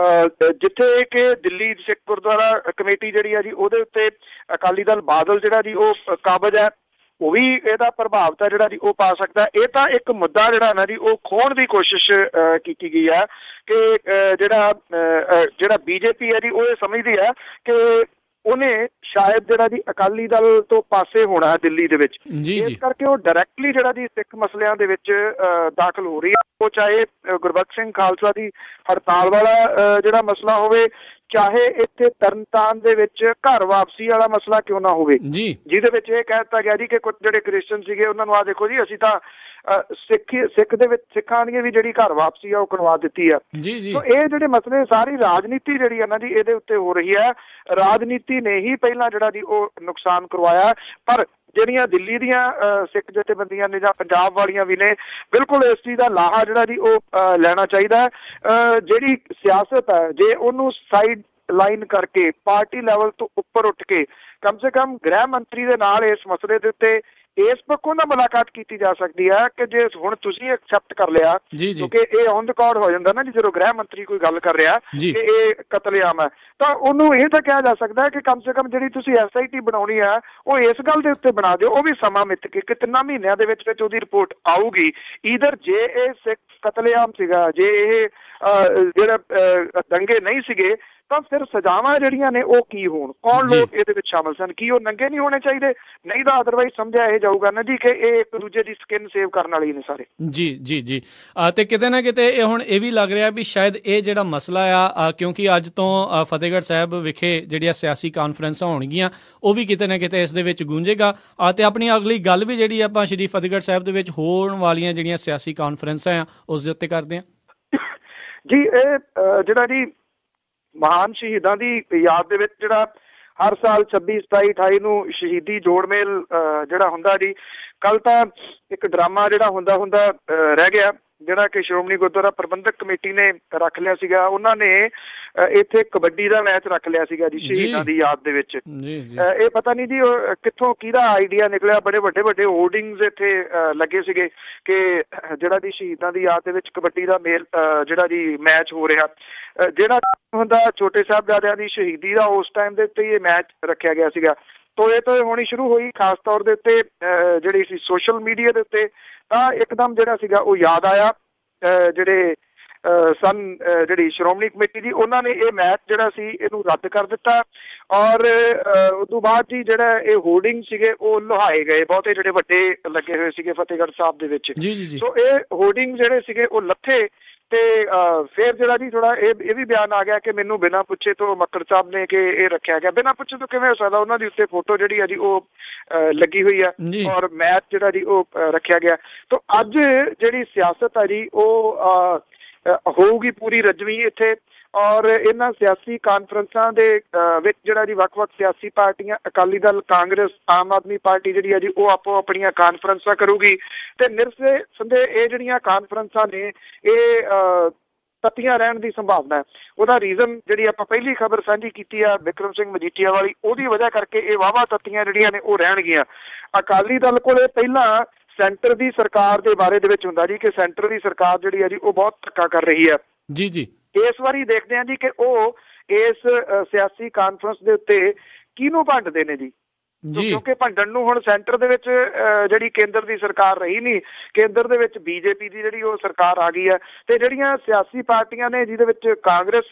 ਜਿੱਥੇ ਕਿ ਦਿੱਲੀ ਸਿੱਖ ਗੁਰਦੁਆਰਾ ਕਮੇਟੀ ਜਿਹੜੀ ਹੈ ਜੀ ਉਹਦੇ ਉੱਤੇ ਅਕਾਲੀ ਦਲ ਬਾਦਲ ਜਿਹੜਾ ਜੀ ਉਹ ਕਾਬਜ਼ ਹੈ, ਉਹ ਵੀ ਇਹਦਾ ਪ੍ਰਭਾਵ ਤਾਂ ਜਿਹੜਾ ਜੀ ਉਹ ਪਾ ਸਕਦਾ। ਇਹ ਤਾਂ ਇੱਕ ਮੁੱਦਾ ਜਿਹੜਾ ਨਾ ਜੀ ਉਹ ਖੋਹਣ ਦੀ ਕੋਸ਼ਿਸ਼ ਕੀਤੀ ਗਈ ਹੈ ਕਿ ਜਿਹੜਾ BJP ਹੈ ਜੀ ਉਹ ਇਹ ਸਮਝਦੀ ਹੈ ਕਿ ਉਹਨੇ ਸ਼ਾਇਦ ਜਿਹੜਾ ਜੀ ਅਕਾਲੀ ਦਲ ਤੋਂ ਪਾਸੇ ਹੋਣਾ ਦਿੱਲੀ ਦੇ ਵਿੱਚ, ਇਸ ਕਰਕੇ ਉਹ ਡਾਇਰੈਕਟਲੀ ਜਿਹੜਾ ਜੀ ਸਿੱਖ ਮਸਲਿਆਂ ਦੇ ਵਿੱਚ ਦਾਖਲ ਹੋ ਰਹੀ ਹੈ। ਉਹ ਚਾਹੇ ਗੁਰਬਖਸ਼ ਸਿੰਘ ਖਾਲਸਾ ਦੀ ਹੜਤਾਲ ਵਾਲਾ ਜਿਹੜਾ ਮਸਲਾ ਹੋਵੇ, ਚਾਹੇ ਇੱਥੇ ਤਰਨਤਾਰਨ ਦੇ ਵਿੱਚ ਘਰ ਵਾਪਸੀ ਵਾਲਾ ਮਸਲਾ ਕਿਉਂ ਨਾ ਹੋਵੇ, ਜਿਹਦੇ ਵਿੱਚ ਇਹ ਕਹਿ ਦਿੱਤਾ ਗਿਆ ਜੀ ਕਿ ਕੁਝ ਜਿਹੜੇ ਕ੍ਰਿਸਚਨ ਸੀਗੇ ਉਹਨਾਂ ਨੂੰ ਆਹ ਦੇਖੋ ਜੀ ਅਸੀਂ ਤਾਂ ਸਿੱਖ ਦੇ ਵਿੱਚ ਸਿੱਖਾਂ ਦੀ ਵੀ ਜਿਹੜੀ ਘਰ ਵਾਪਸੀ ਆ ਉਹ ਕਰਵਾ ਦਿੱਤੀ ਆ। ਸੋ ਇਹ ਜਿਹੜੇ ਮਸਲੇ, ਸਾਰੀ ਰਾਜਨੀਤੀ ਜਿਹੜੀ ਹੈ ਨਾ ਜੀ ਇਹਦੇ ਉੱਤੇ ਹੋ ਰਹੀ ਹੈ। ਰਾਜਨੀਤੀ ਨੇ ਹੀ ਪਹਿਲਾਂ ਜਿਹੜਾ ਜੀ ਉਹ ਨੁਕਸਾਨ ਕਰਵਾਇਆ, ਪਰ ਜਿਹੜੀਆਂ ਦਿੱਲੀ ਦੀਆਂ ਸਿੱਖ ਜਥੇਬੰਦੀਆਂ ਨੇ ਜਾਂ ਪੰਜਾਬ ਵਾਲੀਆਂ ਵੀ ਨੇ, ਬਿਲਕੁਲ ਇਸ ਚੀਜ਼ ਦਾ ਲਾਹਾ ਜਿਹੜਾ ਜੀ ਉਹ ਲੈਣਾ ਚਾਹੀਦਾ। ਜਿਹੜੀ ਸਿਆਸਤ ਹੈ ਜੇ ਉਹਨੂੰ ਸਾਈਡ ਲਾਈਨ ਕਰਕੇ ਪਾਰਟੀ ਲੈਵਲ ਤੋਂ ਉੱਪਰ ਉੱਠ ਕੇ ਕਮ ਸੇ ਕਮ ਗ੍ਰਹਿ ਮੰਤਰੀ ਦੇ ਨਾਲ ਇਸ ਮਸਲੇ ਦੇ ਉੱਤੇ ਇਸ ਪੱਖੋਂ ਨਾਲ ਮੁਲਾਕਾਤ ਕੀਤੀ ਜਾ ਸਕਦੀ ਹੈ ਕਿ ਜੇ ਹੁਣ ਤੁਸੀਂ ਐਕਸੈਪਟ ਕਰ ਲਿਆ, ਕਿਉਂਕਿ ਇਹ ਔਨ ਰਿਕਾਰਡ ਹੋ ਜਾਂਦਾ ਨਾ ਜੀ ਜਦੋਂ ਗ੍ਰਹਿ ਮੰਤਰੀ ਕੋਈ ਗੱਲ ਕਰ ਰਿਹਾ ਕਿ ਇਹ ਕਤਲੇਆਮ ਹੈ, ਤਾਂ ਉਹਨੂੰ ਇਹ ਤਾਂ ਕਿਹਾ ਜਾ ਸਕਦਾ ਹੈ ਕਿ ਕਮ ਸੇ ਕਮ ਜਿਹੜੀ ਤੁਸੀਂ SIT ਬਣਾਉਣੀ ਹੈ ਉਹ ਇਸ ਗੱਲ ਦੇ ਉੱਤੇ ਬਣਾ ਦਿਓ, ਉਹ ਵੀ ਸਮਾਂ ਮਿੱਥ ਕੇ ਕਿ 3 ਮਹੀਨਿਆਂ ਦੇ ਵਿੱਚ ਉਹਦੀ ਰਿਪੋਰਟ ਆਊਗੀ। ਈਧਰ ਜੇ ਇਹ ਸਿੱਖ ਕਤਲੇਆਮ ਸੀਗਾ, ਜੇ ਇਹ ਜਿਹੜਾ ਦੰਗੇ ਨਹੀਂ ਸੀਗੇ, ਤਾਂ ਫਿਰ ਸਜ਼ਾਵਾਂ ਜਿਹੜੀਆਂ ਨੇ ਉਹ ਕੀ ਹੋਣ? ਕੌਣ ਲੋਕ ਇਹਦੇ ਵਿੱਚ ਸ਼ਾਮਲ ਸਨ? ਕੀ ਉਹ ਨੰਗੇ ਨਹੀਂ ਹੋਣੇ ਚਾਹੀਦੇ? ਨਹੀਂ ਤਾਂ ਅਦਰਵਾਈਜ਼ ਸਮਝਿਆ ਇਹ ਜਾਊਗਾ ਨਾ ਜੀ ਕਿ ਇਹ ਇੱਕ ਦੂਜੇ ਦੀ ਸਕਿਨ ਸੇਵ ਕਰਨ ਵਾਲੇ ਨੇ ਸਾਰੇ। ਜੀ ਤੇ ਕਿਤੇ ਨਾ ਕਿਤੇ ਇਹ ਹੁਣ ਇਹ ਵੀ ਲੱਗ ਰਿਹਾ ਵੀ ਸ਼ਾਇਦ ਇਹ ਜਿਹੜਾ ਮਸਲਾ ਆ, ਕਿਉਂਕਿ ਅੱਜ ਤੋਂ ਫਤਿਹਗੜ੍ਹ ਸਾਹਿਬ ਵਿਖੇ ਜਿਹੜੀਆਂ ਸਿਆਸੀ ਕਾਨਫਰੰਸਾਂ ਹੋਣਗੀਆਂ ਉਹ ਵੀ ਕਿਤੇ ਨਾ ਕਿਤੇ ਇਸ ਦੇ ਵਿੱਚ ਗੂੰਜੇਗਾ। ਤੇ ਆਪਣੀ ਅਗਲੀ ਗੱਲ ਵੀ ਜਿਹੜੀ ਆਪਾਂ ਸ਼੍ਰੀ ਫਤਿਹਗੜ੍ਹ ਸਾਹਿਬ ਦੇ ਵਿੱਚ ਹੋਣ ਵਾਲੀਆਂ ਜਿਹੜੀਆਂ ਸਿਆਸੀ ਕਾਨਫਰੰਸਾਂ ਆ ਉਸ ਦੇ ਉੱਤੇ ਕਰਦੇ ਹਾਂ ਜੀ। ਇਹ ਜਿਹੜਾ ਜੀ ਮਹਾਨ ਸ਼ਹੀਦਾਂ ਦੀ ਯਾਦ ਦੇ ਵਿੱਚ ਜਿਹੜਾ ਹਰ ਸਾਲ 26, 27, 28 ਨੂੰ ਸ਼ਹੀਦੀ ਜੋੜ ਮੇਲ ਜਿਹੜਾ ਹੁੰਦਾ ਜੀ। ਕੱਲ ਤਾਂ ਇੱਕ ਡਰਾਮਾ ਜਿਹੜਾ ਹੁੰਦਾ ਰਹਿ ਗਿਆ, ਜਿਹੜਾ ਕਿ ਸ਼੍ਰੋਮਣੀ ਗੁਰਦੁਆਰਾ ਪ੍ਰਬੰਧਕ ਕਮੇਟੀ ਨੇ ਰੱਖ ਲਿਆ ਸੀਗਾ। ਉਹਨਾਂ ਨੇ ਇੱਥੇ ਕਬੱਡੀ ਦਾ ਮੈਚ ਰੱਖ ਲਿਆ ਸੀਗਾ ਜੀ ਸ਼ਹੀਦਾਂ ਦੀ ਯਾਦ ਦੇ ਵਿੱਚ। ਇਹ ਪਤਾ ਨਹੀਂ ਜੀ ਕਿੱਥੋਂ ਕਿਹਦਾ ਆਈਡੀਆ ਨਿਕਲਿਆ। ਬੜੇ ਵੱਡੇ ਹੋਰਡਿੰਗਸ ਇੱਥੇ ਲੱਗੇ ਸੀਗੇ ਕਿ ਜਿਹੜਾ ਜੀ ਸ਼ਹੀਦਾਂ ਦੀ ਯਾਦ ਦੇ ਵਿੱਚ ਕਬੱਡੀ ਦਾ ਮੇਲ ਜਿਹੜਾ ਜੀ ਮੈਚ ਹੋ ਰਿਹਾ, ਜਿਹੜਾ ਹੁੰਦਾ ਛੋਟੇ ਸਾਹਿਬਜ਼ਾਦਿਆਂ ਦੀ ਸ਼ਹੀਦੀ ਦਾ, ਉਸ ਟਾਈਮ ਦੇ ਉੱਤੇ ਇਹ ਮੈਚ ਰੱਖਿਆ ਗਿਆ ਸੀਗਾ। ਤੋਏ ਹੋਣੀ ਸ਼ੁਰੂ ਹੋਈ ਖਾਸ ਤੌਰ ਦੇ ਉੱਤੇ ਜਿਹੜੀ ਸੀ ਸੋਸ਼ਲ ਮੀਡੀਆ ਦੇ ਉੱਤੇ। ਤਾਂ ਇੱਕਦਮ ਜਿਹੜਾ ਸੀਗਾ ਉਹ ਯਾਦ ਆਇਆ ਜਿਹੜੇ ਜਿਹੜੀ ਸ਼੍ਰੋਮਣੀ ਕਮੇਟੀ ਦੀ, ਉਹਨਾਂ ਨੇ ਇਹ ਮੈਚ ਜਿਹੜਾ ਸੀ ਇਹਨੂੰ ਰੱਦ ਕਰ ਦਿੱਤਾ। ਔਰ ਉਸ ਤੋਂ ਬਾਅਦ ਜੀ ਜਿਹੜਾ ਇਹ ਹੋਰਡਿੰਗ ਸੀਗੇ ਉਹ ਲੁਹਾਏ ਗਏ, ਬਹੁਤੇ ਜਿਹੜੇ ਵੱਡੇ ਲੱਗੇ ਹੋਏ ਸੀਗੇ ਫਤਿਹਗੜ੍ਹ ਸਾਹਿਬ ਦੇ ਵਿੱਚ। ਸੋ ਇਹ ਹੋਰਡਿੰਗ ਜਿਹੜੇ ਸੀਗੇ ਉਹ ਲੱਥੇ ਤੇ ਫਿਰ ਜਿਹੜਾ ਜੀ ਥੋੜਾ ਇਹ ਵੀ ਬਿਆਨ ਆ ਗਿਆ ਕਿ ਮੈਨੂੰ ਬਿਨਾਂ ਪੁੱਛੇ ਤੋਂ ਮੱਕੜ ਸਾਹਿਬ ਨੇ ਕਿ ਇਹ ਰੱਖਿਆ ਗਿਆ। ਬਿਨਾਂ ਪੁੱਛੇ ਤੋਂ ਕਿਵੇਂ ਹੋ ਸਕਦਾ? ਉਹਨਾਂ ਦੀ ਉੱਤੇ ਫੋਟੋ ਜਿਹੜੀ ਆ ਜੀ ਉਹ ਲੱਗੀ ਹੋਈ ਆ ਔਰ ਮੈਚ ਜਿਹੜਾ ਜੀ ਉਹ ਰੱਖਿਆ ਗਿਆ। ਤਾਂ ਅੱਜ ਜਿਹੜੀ ਸਿਆਸਤ ਆ ਜੀ ਉਹ ਹੋਊਗੀ ਪੂਰੀ ਰਜਵੀਂ ਇੱਥੇ। ਔਰ ਇਹਨਾਂ ਸਿਆਸੀ ਕਾਨਫਰੰਸਾਂ ਦੇ ਵਿੱਚ ਜਿਹੜਾ ਜੀ ਵੱਖ-ਵੱਖ ਸਿਆਸੀ ਪਾਰਟੀਆਂ, ਅਕਾਲੀ ਦਲ, ਕਾਂਗਰਸ, ਆਮ ਆਦਮੀ ਪਾਰਟੀ ਜਿਹੜੀ ਆ ਜੀ ਉਹ ਆਪੋ ਆਪਣੀਆਂ ਕਾਨਫਰੰਸਾਂ ਕਰੂਗੀ। ਤੇ ਨਿਰਸੰਦੇਹ ਇਹ ਜਿਹੜੀਆਂ ਕਾਨਫਰੰਸਾਂ ਨੇ ਇਹ ਤੱਤੀਆਂ ਰਹਿਣ ਦੀ ਸੰਭਾਵਨਾ ਹੈ। ਉਹਦਾ ਰੀਜ਼ਨ ਜਿਹੜੀ ਆਪਾਂ ਪਹਿਲੀ ਖਬਰ ਸਾਂਝੀ ਕੀਤੀ ਆ ਬਿਕਰਮ ਸਿੰਘ ਮਜੀਠੀਆ ਵਾਲੀ, ਉਹਦੀ ਵਜ੍ਹਾ ਕਰਕੇ ਇਹ ਵਾਹਵਾ ਤੱਤੀਆਂ ਜਿਹੜੀਆਂ ਨੇ ਉਹ ਰਹਿਣਗੀਆਂ। ਅਕਾਲੀ ਦਲ ਕੋਲੇ ਪਹਿਲਾਂ ਸੈਂਟਰ ਦੀ ਸਰਕਾਰ ਦੇ ਬਾਰੇ ਦੇ ਵਿੱਚ ਹੁੰਦਾ ਜੀ ਕਿ ਸੈਂਟਰ ਦੀ ਸਰਕਾਰ ਜਿਹੜੀ ਆ ਜੀ ਉਹ ਬਹੁਤ ਧੱਕਾ ਕਰ ਰਹੀ ਹੈ। ਜੀ ਇਸ ਵਾਰੀ ਦੇਖਦੇ ਹਾਂ ਜੀ ਕਿ ਉਹ ਇਸ ਸਿਆਸੀ ਕਾਨਫਰੰਸ ਦੇ ਉੱਤੇ ਕਿਹਨੂੰ ਭੰਡਦੇ ਨੇ ਜੀ, ਕਿਉਂਕਿ ਭੰਡਣ ਨੂੰ ਹੁਣ ਸੈਂਟਰ ਦੇ ਵਿੱਚ ਜਿਹੜੀ ਕੇਂਦਰ ਦੀ ਸਰਕਾਰ ਰਹੀ ਨਹੀਂ, ਕੇਂਦਰ ਦੇ ਵਿੱਚ ਬੀਜੇਪੀ ਦੀ ਜਿਹੜੀ ਉਹ ਸਰਕਾਰ ਆ ਗਈ ਹੈ। ਤੇ ਜਿਹੜੀਆਂ ਸਿਆਸੀ ਪਾਰਟੀਆਂ ਨੇ ਜਿਹਦੇ ਵਿੱਚ ਕਾਂਗਰਸ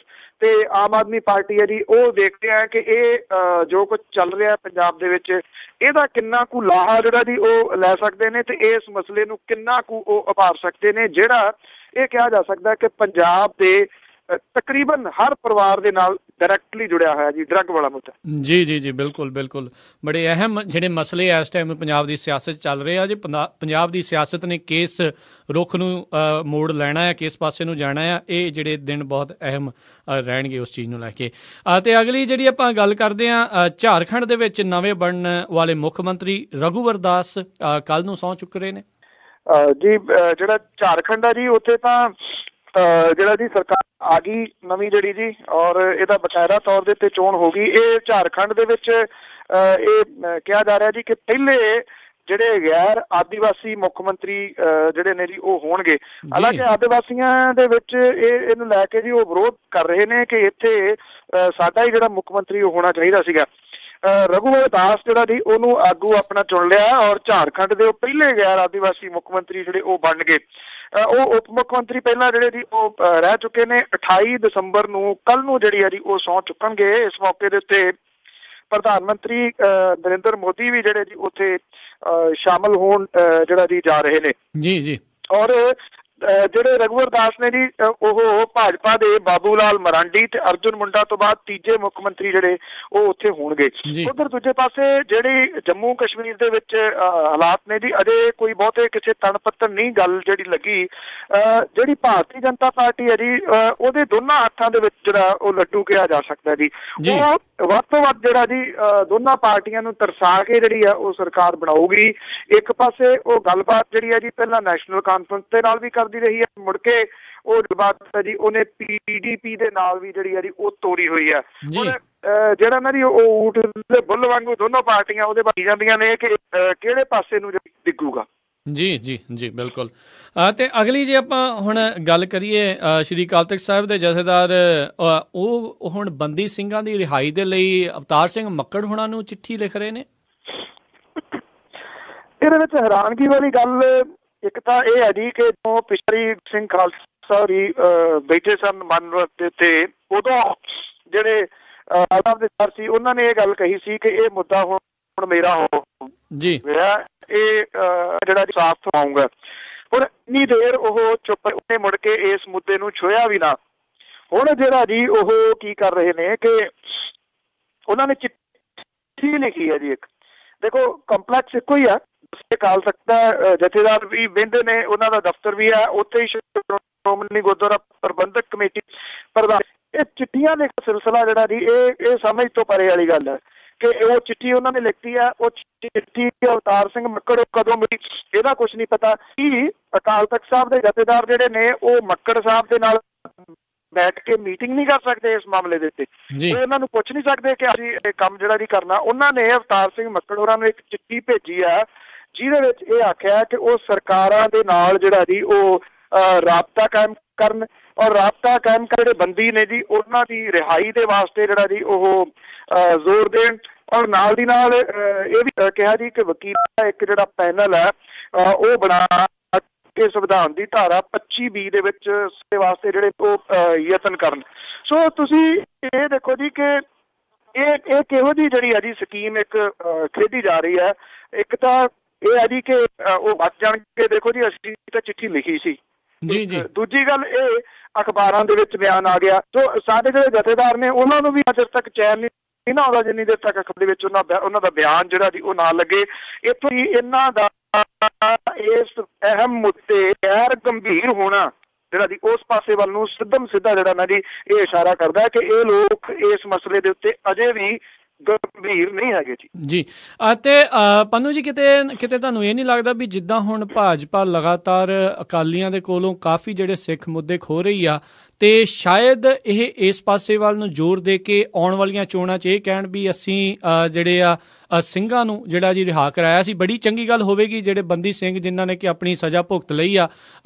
ਤੇ ਆਮ ਆਦਮੀ ਪਾਰਟੀ ਹੈ ਜੀ, ਉਹ ਦੇਖਦੇ ਆ ਕਿ ਇਹ ਜੋ ਕੁਝ ਚੱਲ ਰਿਹਾ ਪੰਜਾਬ ਦੇ ਵਿੱਚ ਇਹਦਾ ਕਿੰਨਾ ਕੁ ਲਾਹਾ ਜਿਹੜਾ ਜੀ ਉਹ ਲੈ ਸਕਦੇ ਨੇ ਤੇ ਇਸ ਮਸਲੇ ਨੂੰ ਕਿੰਨਾ ਕੁ ਉਹ ਉਭਾਰ ਸਕਦੇ ਨੇ, ਜਿਹੜਾ ਇਹ ਕਿਹਾ ਜਾ ਸਕਦਾ ਕਿ ਪੰਜਾਬ ਦੇ ਤਕਰੀਬਨ ਹਰ ਪਰਿਵਾਰ ਦੇ ਨਾਲ ਡਾਇਰੈਕਟਲੀ ਜੁੜਿਆ ਹੋਇਆ ਜੀ ਡਰੱਗ ਵਾਲਾ ਮੁੱਦਾ। ਜੀ ਬਿਲਕੁਲ ਬੜੇ ਅਹਿਮ ਜਿਹੜੇ ਮਸਲੇ ਇਸ ਟਾਈਮ ਪੰਜਾਬ ਦੀ ਸਿਆਸਤ ਚੱਲ ਰਹੇ ਆ ਜੀ। ਪੰਜਾਬ ਦੀ ਸਿਆਸਤ ਨੇ ਕਿਸ ਰੁਖ ਨੂੰ ਮੋੜ ਲੈਣਾ ਹੈ, ਕਿਸ ਪਾਸੇ ਨੂੰ ਜਾਣਾ ਹੈ, ਇਹ ਜਿਹੜੇ ਦਿਨ ਬਹੁਤ ਅਹਿਮ ਰਹਿਣਗੇ ਉਸ ਚੀਜ਼ ਨੂੰ ਲੈ ਕੇ। ਤੇ ਅਗਲੀ ਜਿਹੜੀ ਆਪਾਂ ਗੱਲ ਕਰਦੇ ਹਾਂ, ਝਾਰਖੰਡ ਦੇ ਵਿੱਚ ਨਵੇਂ ਬਣਨ ਵਾਲੇ ਮੁੱਖ ਮੰਤਰੀ ਰਘੂਵਰ ਦਾਸ ਕੱਲ ਨੂੰ ਸਹੁੰ ਚੁੱਕ ਰਹੇ ਨੇ ਜੀ। ਜਿਹੜਾ ਝਾਰਖੰਡ ਆ ਜੀ ਉੱਥੇ ਤਾਂ ਜਿਹੜਾ ਜੀ ਸਰਕਾਰ ਆ ਗਈ ਨਵੀਂ ਜਿਹੜੀ ਜੀ, ਔਰ ਇਹਦਾ ਬਕਾਇਦਾ ਤੌਰ ਦੇ ਉੱਤੇ ਚੋਣ ਹੋ ਗਈ। ਇਹ ਝਾਰਖੰਡ ਦੇ ਵਿੱਚ ਇਹ ਕਿਹਾ ਜਾ ਰਿਹਾ ਜੀ ਕਿ ਪਹਿਲੇ ਜਿਹੜੇ ਗੈਰ ਆਦੀਵਾਸੀ ਮੁੱਖ ਮੰਤਰੀ ਜਿਹੜੇ ਨੇ ਜੀ ਉਹ ਹੋਣਗੇ। ਹਾਲਾਂਕਿ ਆਦੀਵਾਸੀਆਂ ਦੇ ਵਿੱਚ ਇਹਨੂੰ ਲੈ ਕੇ ਜੀ ਉਹ ਵਿਰੋਧ ਕਰ ਰਹੇ ਨੇ ਕਿ ਇੱਥੇ ਸਾਡਾ ਹੀ ਜਿਹੜਾ ਮੁੱਖ ਮੰਤਰੀ ਉਹ ਹੋਣਾ ਚਾਹੀਦਾ ਸੀਗਾ। ਰਘੂਵਰ ਦਾਸ ਜਿਹੜਾ ਜੀ ਉਹਨੂੰ ਆਗੂ ਆਪਣਾ ਚੁਣ ਲਿਆ ਔਰ ਝਾਰਖੰਡ ਦੇ ਉਹ ਪਹਿਲੇ ਗੈਰ ਆਦੀਵਾਸੀ ਮੁੱਖ ਮੰਤਰੀ ਜਿਹੜੇ ਉਹ ਬਣ ਗਏ। ਉਹ ਉਪ ਮੁੱਖ ਮੰਤਰੀ ਪਹਿਲਾਂ ਜਿਹੜੇ ਜੀ ਉਹ ਰਹਿ ਚੁੱਕੇ ਨੇ। 28 ਦਸੰਬਰ ਨੂੰ ਕੱਲ ਨੂੰ ਜਿਹੜੀ ਆ ਜੀ ਉਹ ਸਹੁੰ ਚੁੱਕਣਗੇ। ਇਸ ਮੌਕੇ ਦੇ ਉੱਤੇ ਪ੍ਰਧਾਨ ਮੰਤਰੀ ਨਰਿੰਦਰ ਮੋਦੀ ਵੀ ਜਿਹੜੇ ਜੀ ਉੱਥੇ ਸ਼ਾਮਲ ਹੋਣ ਜਿਹੜਾ ਜੀ ਜਾ ਰਹੇ ਨੇ ਜੀ। ਔਰ ਜਿਹੜੇ ਰਘੂਵਰ ਦਾਸ ਨੇ ਜੀ ਉਹ ਭਾਜਪਾ ਦੇ ਬਾਬੂ ਲਾਲ ਮਰਾਂਡੀ ਤੇ ਅਰਜੁਨ ਮੁੰਡਾ ਤੋਂ ਬਾਅਦ ਤੀਜੇ ਮੁੱਖ ਮੰਤਰੀ ਜਿਹੜੇ ਉਹ ਉੱਥੇ ਹੋਣਗੇ। ਉਧਰ ਦੂਜੇ ਪਾਸੇ ਜਿਹੜੀ ਜੰਮੂ ਕਸ਼ਮੀਰ ਦੇ ਵਿੱਚ ਹਾਲਾਤ ਨੇ ਜੀ ਅਜੇ ਕੋਈ ਬਹੁਤੇ ਕਿਸੇ ਤਣ ਪੱਤਣ ਨਹੀਂ ਗੱਲ ਜਿਹੜੀ ਲੱਗੀ। ਜਿਹੜੀ ਭਾਰਤੀ ਜਨਤਾ ਪਾਰਟੀ ਹੈ ਜੀ ਉਹਦੇ ਦੋਨਾਂ ਹੱਥਾਂ ਦੇ ਵਿੱਚ ਜਿਹੜਾ ਉਹ ਲੱਡੂ ਕਿਹਾ ਜਾ ਸਕਦਾ ਜੀ। ਉਹ ਵੱਧ ਤੋਂ ਵੱਧ ਜਿਹੜਾ ਜੀ ਦੋਨਾਂ ਪਾਰਟੀਆਂ ਨੂੰ ਤਰਸਾ ਕੇ ਜਿਹੜੀ ਆ ਉਹ ਸਰਕਾਰ ਬਣਾਊਗੀ। ਇੱਕ ਪਾਸੇ ਉਹ ਗੱਲਬਾਤ ਜਿਹੜੀ ਹੈ ਜੀ ਪਹਿਲਾਂ ਨੈਸ਼ਨਲ ਕਾਨਫਰੰਸ ਦੇ ਨਾਲ ਵੀ ਕਰਦੀ ਰਹੀ ਹੈ, ਮੁੜ ਕੇ ਉਹ ਗੱਲਬਾਤ ਜੀ ਉਹਨੇ PDP ਦੇ ਨਾਲ ਵੀ ਜਿਹੜੀ ਆ ਜੀ ਉਹ ਤੋਰੀ ਹੋਈ ਹੈ। ਹੁਣ ਜਿਹੜਾ ਨਾ ਜੀ ਉਹ ਊਠ ਦੇ ਬੁੱਲ ਵਾਂਗੂ ਦੋਨੋਂ ਪਾਰਟੀਆਂ ਉਹਦੇ ਭੱਜੀ ਜਾਂਦੀਆਂ ਨੇ ਕਿ ਕਿਹੜੇ ਪਾਸੇ ਨੂੰ ਡਿੱਗੂਗਾ। ਜੀ ਬਿਲਕੁਲ। ਤੇ ਅਗਲੀ ਜੇ ਆਪਾਂ ਹੁਣ ਗੱਲ ਕਰੀਏ ਸ਼੍ਰੀ ਅਕਾਲ ਤਖ਼ਤ ਸਾਹਿਬ ਦੇ ਜਥੇਦਾਰ ਉਹ ਹੁਣ ਬੰਦੀ ਸਿੰਘਾਂ ਦੀ ਰਿਹਾਈ ਦੇ ਲਈ ਅਵਤਾਰ ਸਿੰਘ ਮੱਕੜ ਹੋਣਾ ਨੂੰ ਚਿੱਠੀ ਲਿਖ ਰਹੇ ਨੇ। ਇਹਦੇ ਵਿੱਚ ਹੈਰਾਨਗੀ ਵਾਲੀ ਗੱਲ ਇੱਕ ਤਾਂ ਇਹ ਹੈ ਜੀ ਕਿ ਜਦੋਂ ਪਿਛਲੀ ਸਿੰਘ ਖਾਲਸਾ ਹੋਰੀ ਬੈਠੇ ਸਨ ਮਨ ਦੇ ਉੱਤੇ, ਉਦੋਂ ਜਿਹੜੇ ਜਥੇਦਾਰ ਸੀ ਉਹਨਾਂ ਨੇ ਇਹ ਗੱਲ ਕਹੀ ਸੀ ਕਿ ਇਹ ਮੁੱਦਾ ਹੁਣ ਮੇਰਾ ਹੋ ਜੀ ਇਹ ਜਿਹੜਾ ਸਾਫ਼ ਆਊਗਾ। ਹੁਣ ਇੰਨੀ ਦੇਰ ਉਹ ਚੁੱਪ, ਉਹਨੇ ਮੁੜ ਕੇ ਇਸ ਮੁੱਦੇ ਨੂੰ ਛੋਇਆ ਵੀ ਨਾ। ਹੁਣ ਜਿਹੜਾ ਜੀ ਉਹ ਕੀ ਕਰ ਰਹੇ ਨੇ ਕਿ ਉਹਨਾਂ ਨੇ ਚਿੱਠੀ ਲਿਖੀ ਹੈ ਜੀ। ਇੱਕ ਦੇਖੋ ਕੰਪਲੈਕਸ ਇੱਕੋ ਹੀ ਆ, ਅਕਾਲ ਤਖ਼ਤ ਦਾ ਜਥੇਦਾਰ ਵੀ ਬਹਿੰਦੇ ਨੇ, ਉਹਨਾਂ ਦਾ ਦਫ਼ਤਰ ਵੀ ਹੈ ਉੱਥੇ ਹੀ, ਸ਼੍ਰੋਮਣੀ ਗੁਰਦੁਆਰਾ ਪ੍ਰਬੰਧਕ ਕਮੇਟੀ ਪ੍ਰਧਾਨ। ਇਹ ਚਿੱਠੀਆਂ ਦਾ ਇੱਕ ਸਿਲਸਿਲਾ ਜਿਹੜਾ ਜੀ ਇਹ ਸਮਝ ਤੋਂ ਪਰੇ ਵਾਲੀ ਗੱਲ ਹੈ ਕਿ ਉਹ ਚਿੱਠੀ ਉਹਨਾਂ ਨੇ ਲਿਖਤੀ ਹੈ, ਉਹ ਚਿੱਠੀ ਅਵਤਾਰ ਸਿੰਘ ਮੱਕੜ ਕਦੋਂ ਮਿਲੀ ਇਹਦਾ ਕੁਛ ਨਹੀਂ ਪਤਾ। ਕਿ ਅਕਾਲ ਤਖਤ ਸਾਹਿਬ ਦੇ ਜਥੇਦਾਰ ਜਿਹੜੇ ਨੇ ਉਹ ਮੱਕੜ ਸਾਹਿਬ ਦੇ ਨਾਲ ਬੈਠ ਕੇ ਮੀਟਿੰਗ ਨਹੀਂ ਕਰ ਸਕਦੇ ਇਸ ਮਾਮਲੇ ਦੇ ਉੱਤੇ? ਉਹ ਉਹਨਾਂ ਨੂੰ ਪੁੱਛ ਨਹੀਂ ਸਕਦੇ ਕਿ ਅਸੀਂ ਇਹ ਕੰਮ ਜਿਹੜਾ ਨਹੀਂ ਕਰਨਾ? ਉਹਨਾਂ ਨੇ ਅਵਤਾਰ ਸਿੰਘ ਮੱਕੜ ਹੋਰਾਂ ਨੂੰ ਇੱਕ ਚਿੱਠੀ ਭੇਜੀ ਆ ਜਿਹਦੇ ਵਿੱਚ ਇਹ ਆਖਿਆ ਕਿ ਉਹ ਸਰਕਾਰਾਂ ਦੇ ਨਾਲ ਜਿਹੜਾ ਜੀ ਉਹ ਰਾਬਤਾ ਕਾਇਮ ਕਰਨ, ਔਰ ਰਾਬਤਾ ਕਾਇਮ ਕਰ ਜਿਹੜੇ ਬੰਦੀ ਨੇ ਜੀ ਉਹਨਾਂ ਦੀ ਰਿਹਾਈ ਦੇ ਵਾਸਤੇ ਜਿਹੜਾ ਜੀ ਉਹ ਜ਼ੋਰ ਦੇਣ। ਔਰ ਨਾਲ ਦੀ ਨਾਲ ਇਹ ਵੀ ਕਿਹਾ ਜੀ ਕਿ ਵਕੀਲਾਂ ਦਾ ਇੱਕ ਜਿਹੜਾ ਪੈਨਲ ਹੈ ਉਹ ਬਣਾ ਕੇ ਸੰਵਿਧਾਨ ਦੀ ਧਾਰਾ 25B ਦੇ ਵਿੱਚ ਦੇ ਵਾਸਤੇ ਜਿਹੜੇ ਉਹ ਯਤਨ ਕਰਨ। ਸੋ ਤੁਸੀਂ ਇਹ ਦੇਖੋ ਜੀ ਕਿ ਇਹ ਕਿਹੋ ਜਿਹੀ ਜਿਹੜੀ ਹੈ ਜੀ ਸਕੀਮ ਇੱਕ ਖੇਡੀ ਜਾ ਰਹੀ ਹੈ। ਇੱਕ ਤਾਂ ਇਹ ਹੈ ਜੀ ਕਿ ਉਹ ਬਚ ਜਾਣਗੇ, ਦੇਖੋ ਜੀ ਅਸੀਂ ਤਾਂ ਚਿੱਠੀ ਲਿਖੀ ਸੀ ਜੀ। ਦੂਜੀ ਗੱਲ ਇਹ ਅਖਬਾਰਾਂ ਦੇ ਵਿੱਚ ਬਿਆਨ ਆ ਗਿਆ। ਸੋ ਸਾਡੇ ਜਿਹੜੇ ਜਥੇਦਾਰ ਨੇ ਉਹਨਾਂ ਨੂੰ ਵੀ ਅਜੇ ਤੱਕ ਚੈਨ ਨਹੀਂ ਨਾ ਆਉਂਦਾ ਜਿੰਨੀ ਦੇਰ ਤੱਕ ਅਖਬਾਰ ਦੇ ਵਿੱਚ ਉਹਨਾਂ ਦਾ ਬਿਆਨ ਜਿਹੜਾ ਜੀ ਉਹ ਨਾ ਲੱਗੇ। ਇੱਥੋਂ ਹੀ ਇਹਨਾਂ ਦਾ ਇਸ ਅਹਿਮ ਮੁੱਦੇ ਗੈਰ ਗੰਭੀਰ ਹੋਣਾ ਜਿਹੜਾ ਜੀ ਉਸ ਪਾਸੇ ਵੱਲ ਨੂੰ ਸਿੱਧਾ ਜਿਹੜਾ ਨਾ ਜੀ ਇਹ ਇਸ਼ਾਰਾ ਕਰਦਾ ਹੈ ਕਿ ਇਹ ਲੋਕ ਇਸ ਮਸਲੇ ਦੇ ਉੱਤੇ ਅਜੇ ਵੀ ਗੰਭੀਰ ਨਹੀਂ ਹੈਗੇ ਜੀ। ਅਤੇ ਪੰਨੂ ਜੀ ਕਿਤੇ ਤੁਹਾਨੂੰ ਇਹ ਨਹੀਂ ਲੱਗਦਾ ਵੀ ਜਿੱਦਾਂ ਹੁਣ ਭਾਜਪਾ ਲਗਾਤਾਰ ਅਕਾਲੀਆਂ ਦੇ ਕੋਲੋਂ ਕਾਫੀ ਜਿਹੜੇ ਸਿੱਖ ਮੁੱਦੇ ਖੋ ਰਹੀ ਆ ਤੇ ਸ਼ਾਇਦ ਇਹ ਇਸ ਪਾਸੇ ਵੱਲ ਨੂੰ ਜ਼ੋਰ ਦੇ ਕੇ ਆਉਣ ਵਾਲੀਆਂ ਚੋਣਾਂ 'ਚ ਇਹ ਕਹਿਣ ਵੀ ਅਸੀਂ ਜਿਹੜੇ ਆ ਸਿੰਘਾਂ ਨੂੰ ਜਿਹੜਾ ਜੀ ਰਿਹਾ ਕਰਾਇਆ ਸੀ, ਬੜੀ ਚੰਗੀ ਗੱਲ ਹੋਵੇਗੀ ਜਿਹੜੇ ਬੰਦੀ ਸਿੰਘ ਜਿਨ੍ਹਾਂ ਨੇ ਕਿ ਆਪਣੀ ਸਜ਼ਾ ਭੁਗਤ ਲਈ ਆ